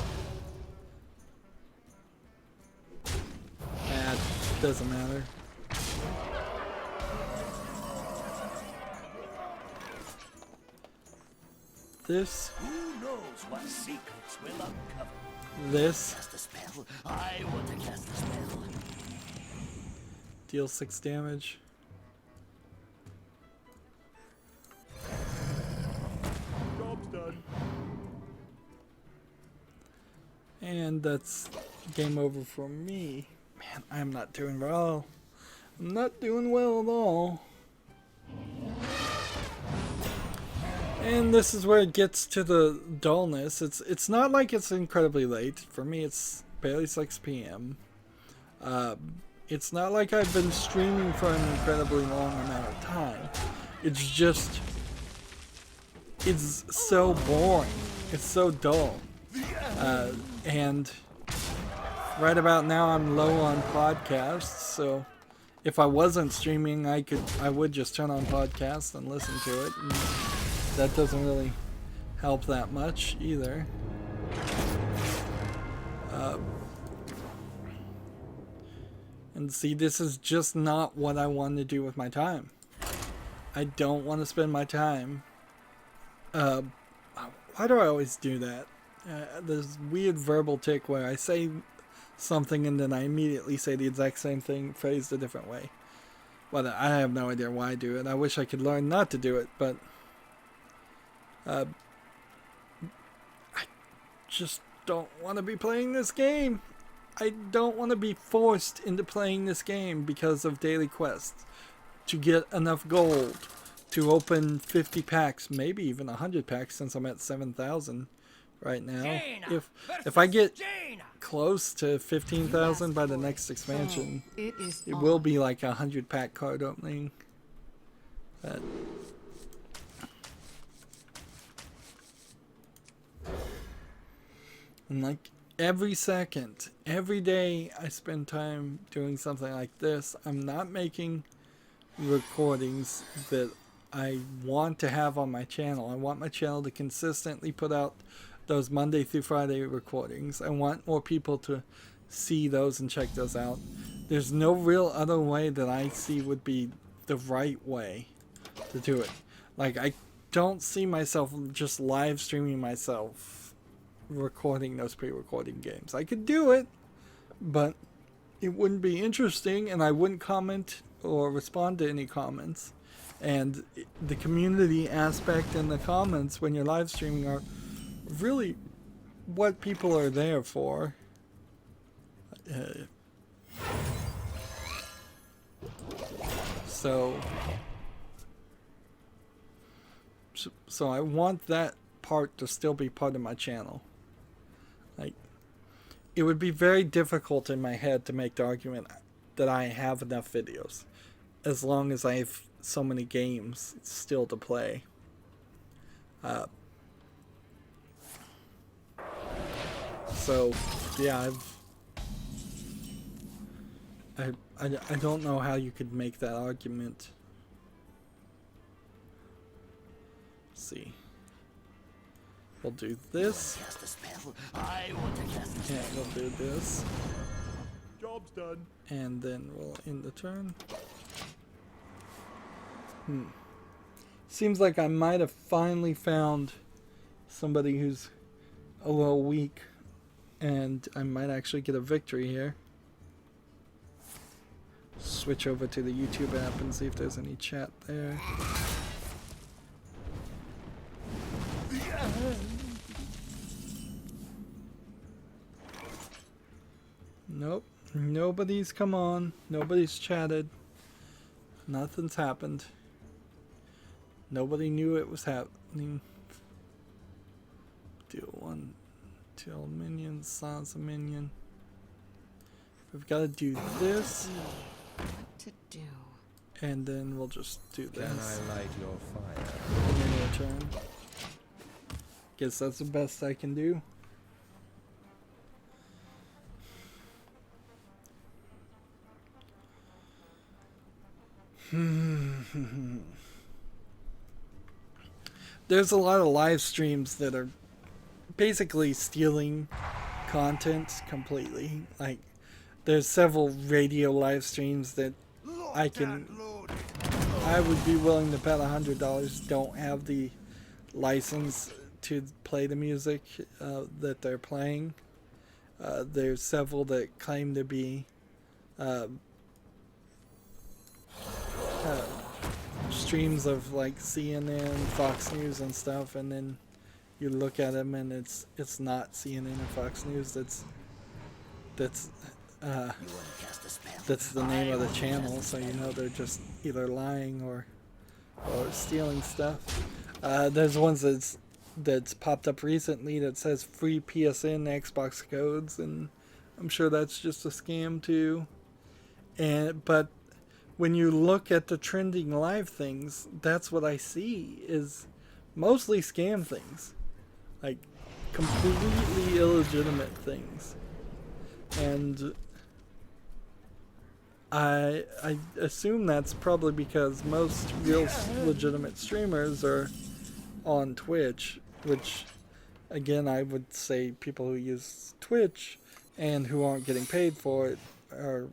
Doesn't matter. This. Who knows what secrets will uncover? This. Cast a spell. I want to cast a spell. Deal 6 damage. Job's done. And that's game over for me. Man, I'm not doing well. I'm not doing well at all. And this is where it gets to the dullness. It's not like it's incredibly late. For me, it's barely 6 p.m. It's not like I've been streaming for an incredibly long amount of time. It's just... it's so boring. It's so dull. And right about now I'm low on podcasts, so if I wasn't streaming, I would just turn on podcasts and listen to it. And that doesn't really help that much either. And see, this is just not what I want to do with my time. I don't want to spend my time. Why do I always do that? There's weird verbal tick where I say something and then I immediately say the exact same thing phrased a different way. Well, I have no idea why I do it. I wish I could learn not to do it, but I just don't want to be playing this game. I don't want to be forced into playing this game because of daily quests to get enough gold to open 50 packs, maybe even 100 packs since I'm at 7,000 right now. If I get close to 15,000 by the next expansion, it will be like a 100 pack card opening. But and like every second, every day I spend time doing something like this, I'm not making recordings that I want to have on my channel. I want my channel to consistently put out those Monday through Friday recordings. I want more people to see those and check those out. There's no real other way that I see would be the right way to do it. Like, I don't see myself just live streaming myself recording those pre-recorded games. I could do it, but it wouldn't be interesting, and I wouldn't comment or respond to any comments. And the community aspect in the comments when you're live streaming are really what people are there for. So I want that part to still be part of my channel. Like, it would be very difficult in my head to make the argument that I have enough videos, as long as I have so many games still to play. So yeah, I don't know how you could make that argument. Let's see. We'll do this. Cast a spell. I want to cast a spell. And we'll do this. Job's done. And then we'll end the turn. Seems like I might have finally found somebody who's a little weak, and I might actually get a victory here. Switch over to the YouTube app and see if there's any chat there. Nope, nobody's come on, nobody's chatted, nothing's happened. Nobody knew it was happening. Deal 1 till minion, silence a minion. We've got to do this. What to do? And then we'll just do this. Can I light your fire? And then your turn. Guess that's the best I can do. There's a lot of live streams that are basically stealing content completely. Like, there's several radio live streams that I would be willing to bet $100 don't have the license to play the music that they're playing. There's several that claim to be streams of like CNN, Fox News and stuff, and then you look at them and it's not CNN and Fox News. That's the name of the channel, so you know they're just either lying or stealing stuff. There's ones that's popped up recently that says free PSN Xbox codes, and I'm sure that's just a scam too. But when you look at the trending live things, that's what I see is mostly scam things, like completely illegitimate things. And I assume that's probably because most real legitimate streamers are on Twitch, which again I would say people who use Twitch and who aren't getting paid for it are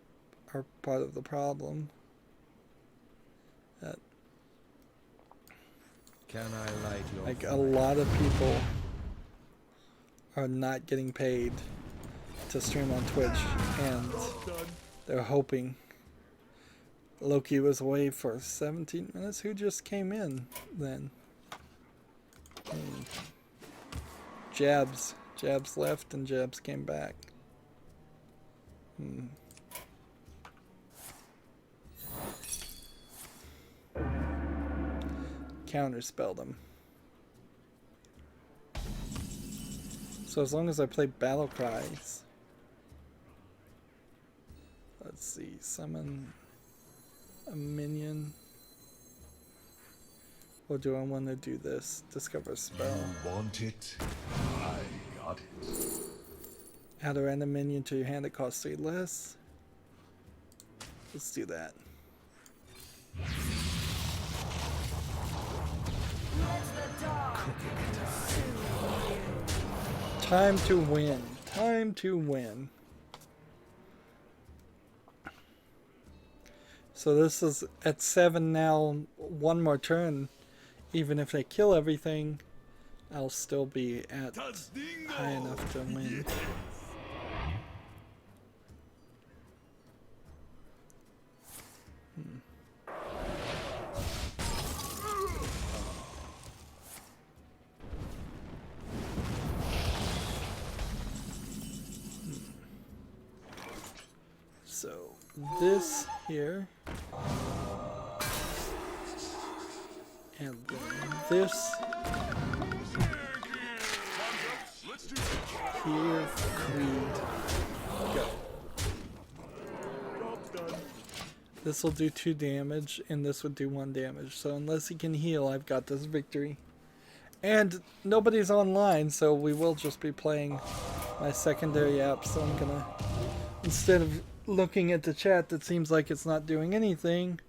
part of the problem. Can I light your Like, fire? a lot of people are not getting paid to stream on Twitch, and they're hoping. Loki was away for 17 minutes. Who just came in then? Jabs left and Jabs came back. Counterspelled him. So as long as I play battle cries. Let's see, summon a minion. Or do I want to do this? Discover a spell. You want it? I got it. Add a random minion to your hand that costs 3 less. Let's do that. Time to win. Time to win. So this is at 7 now. One more turn. Even if they kill everything, I'll still be at high enough to win. So this here, and then this here, Creed, go. This will do 2 damage, and this would do 1 damage. So unless he can heal, I've got this victory. And nobody's online, so we will just be playing my secondary app. So I'm gonna, instead of looking at the chat that seems like it's not doing anything,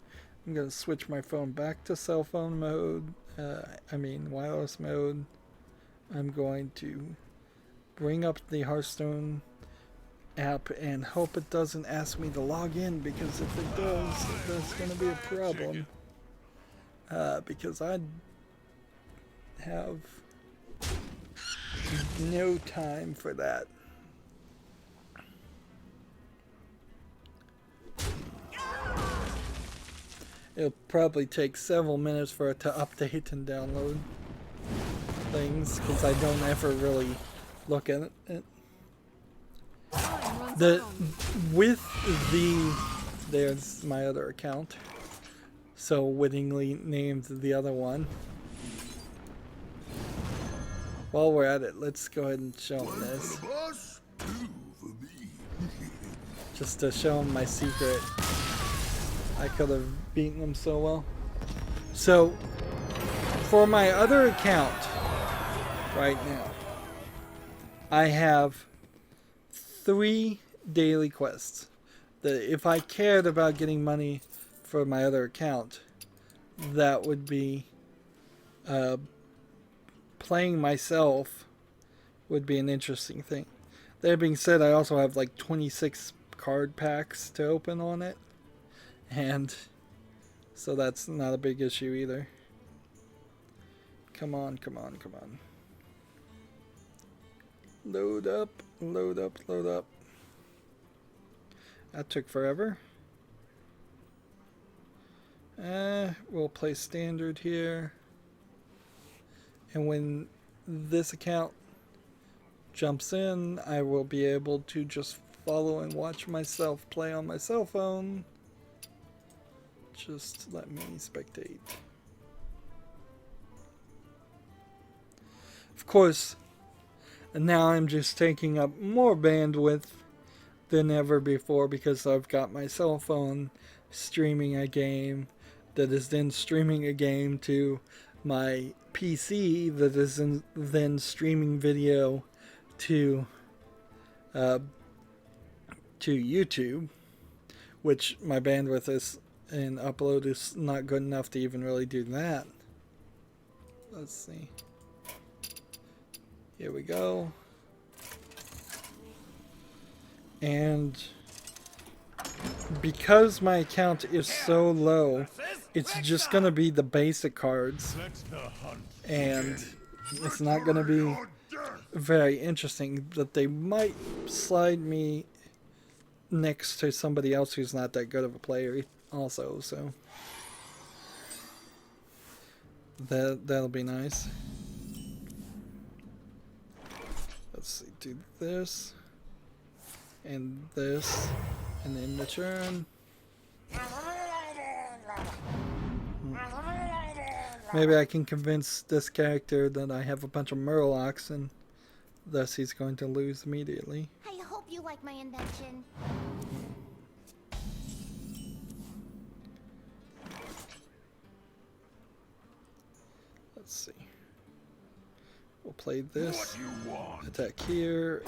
I'm gonna switch my phone back to cell phone mode. Wireless mode. I'm going to bring up the Hearthstone app and hope it doesn't ask me to log in, because if it does, that's going to be a problem. Because I have no time for that. It'll probably take several minutes for it to update and download things, because I don't ever really look at it. There's my other account, so wittingly named the other one. While we're at it, let's go ahead and show them this, just to show them my secret. I could have beaten them so well. So for my other account right now, I have 3 daily quests that if I cared about getting money for my other account, that would be playing myself would be an interesting thing. That being said, I also have like 26 card packs to open on it, and so that's not a big issue either. Come on, come on, come on. Load up, load up, load up. That took forever. We'll play standard here. And when this account jumps in, I will be able to just follow and watch myself play on my cell phone. Just let me spectate. Of course, now I'm just taking up more bandwidth than ever before, because I've got my cell phone streaming a game that is then streaming a game to my PC that is then streaming video to YouTube, which my bandwidth is and upload is not good enough to even really do that. Let's see. Here we go. And because my account is so low, it's just going to be the basic cards. And it's not going to be very interesting, but they might slide me next to somebody else who's not that good of a player also, so that'll be nice. Let's see, do this and this and then the turn. Maybe I can convince this character that I have a bunch of Murlocs, and thus he's going to lose immediately. I hope you like my invention. Let's see. We'll play this. Attack here,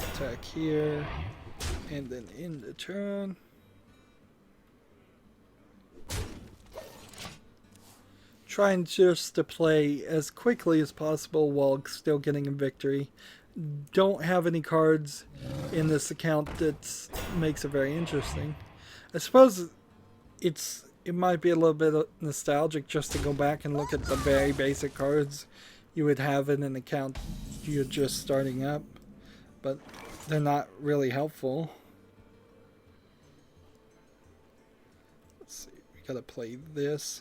and then end the turn. trying just to play as quickly as possible while still getting a victory. Don't have any cards in this account that makes it very interesting. I suppose it might be a little bit nostalgic just to go back and look at the very basic cards you would have in an account you're just starting up, but they're not really helpful. Let's see, we gotta play this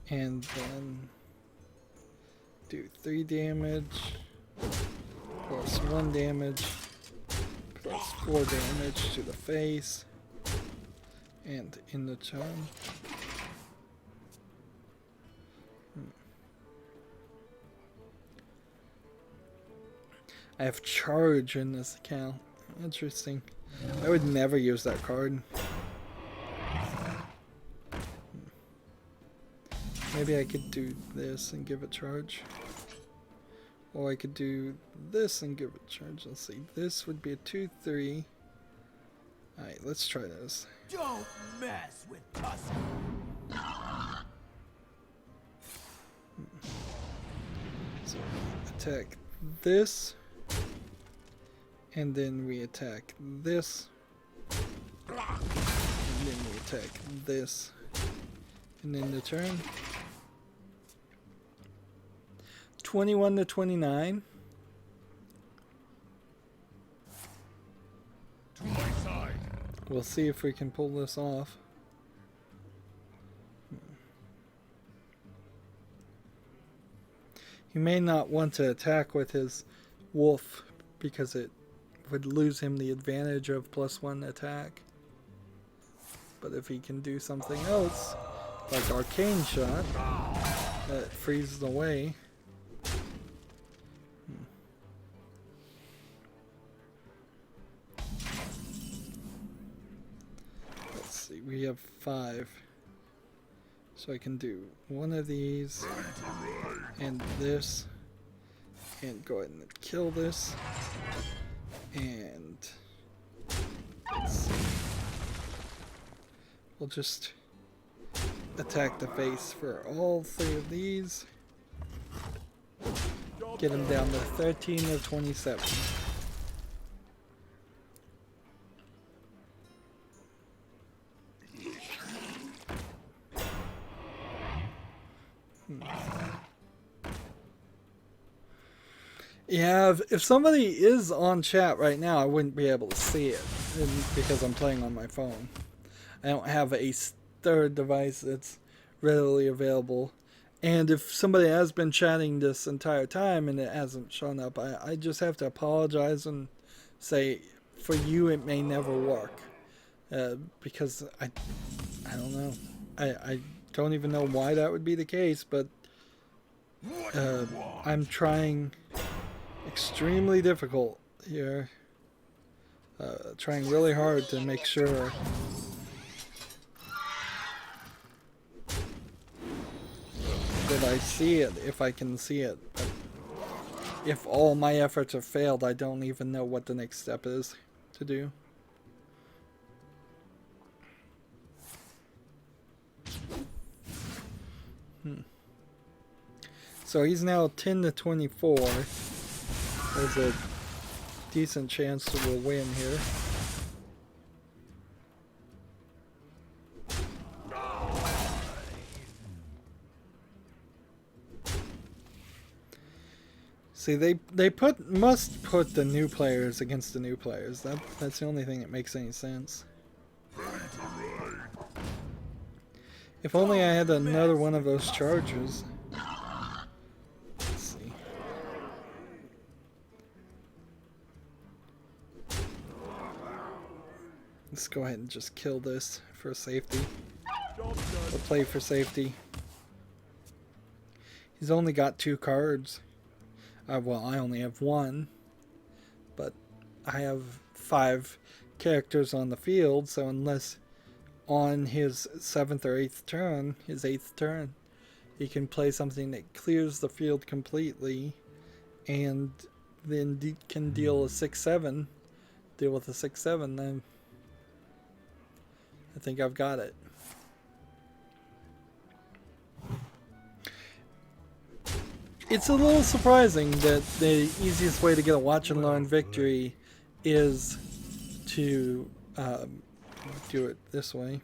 and then do 3 damage plus 1 damage plus 4 damage to the face and in the turn. I have charge in this account. Interesting. I would never use that card. Maybe I could do this and give it charge. Or I could do this and give it charge. Let's see. This would be a 2/3. Alright, let's try this. Don't mess with Tusk. So attack this. And then we attack this. And then we attack this. And then the turn. 21 to 29. To my side. We'll see if we can pull this off. He may not want to attack with his wolf because it would lose him the advantage of +1 attack. But if he can do something else, like Arcane Shot, that freezes away. Let's see, we have 5. So I can do one of these, and this, and go ahead and kill this. And let's see. We'll just attack the face for all 3 of these. Get him down to 13 or 27. Yeah, if somebody is on chat right now, I wouldn't be able to see it because I'm playing on my phone. I don't have a third device that's readily available. And if somebody has been chatting this entire time and it hasn't shown up, I just have to apologize and say, for you it may never work. Because I don't know. I don't even know why that would be the case, but I'm trying extremely difficult here. Trying really hard to make sure that I see it, if I can see it. But if all my efforts have failed, I don't even know what the next step is to do. So he's now 10 to 24. There's a decent chance that we'll win here. See, they must put the new players against the new players. That's the only thing that makes any sense. If only I had another one of those charges. Let's see. Let's go ahead and just kill this for safety. We'll play for safety. He's only got 2 cards. Well, I only have 1, but I have 5 characters on the field, so unless on his 7th or 8th turn, his 8th turn, he can play something that clears the field completely and then can deal a 6/7, deal with a 6/7, then I think I've got it. it's a little surprising that the easiest way to get a watch and learn victory is to do it this way.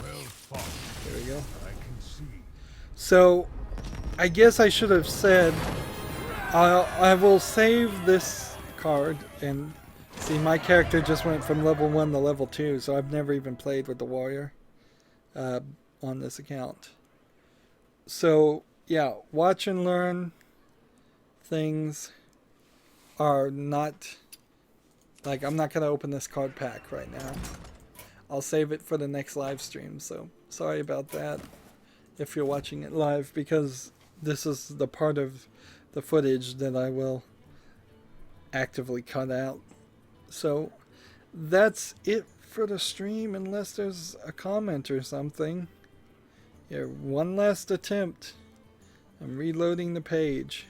Well fought. There we go. I can see. So, I guess I should have said, I will save this card, and see, my character just went from level 1 to level 2, so I've never even played with the warrior on this account. So, yeah, watch and learn things are not, like, I'm not going to open this card pack right now. I'll save it for the next live stream, so sorry about that if you're watching it live, because this is the part of the footage that I will actively cut out. So that's it for the stream, unless there's a comment or something. Here, one last attempt. I'm reloading the page,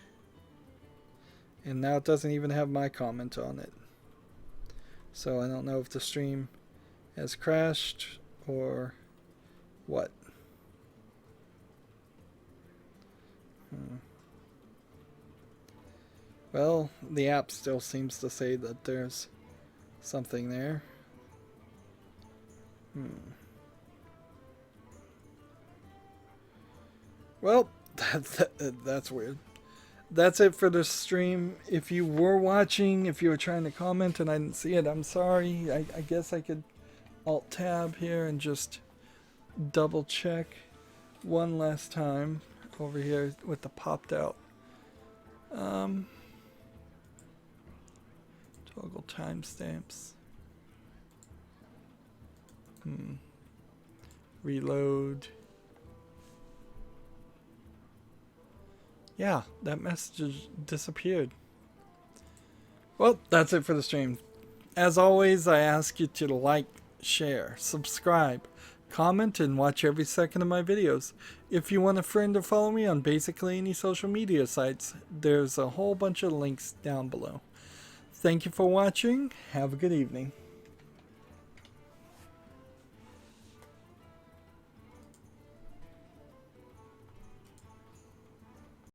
and now it doesn't even have my comment on it. So I don't know if the stream has crashed or what. Well, the app still seems to say that there's something there. Well, that's weird. That's it for the stream. If you were watching, if you were trying to comment and I didn't see it, I'm sorry. I guess I could Alt-Tab here and just double check one last time over here with the popped out. Toggle timestamps. Reload. Yeah, that message disappeared. Well, that's it for the stream. As always, I ask you to like, share, subscribe, comment, and watch every second of my videos. If you want a friend or follow me on basically any social media sites, there's a whole bunch of links down below. Thank you for watching. Have a good evening.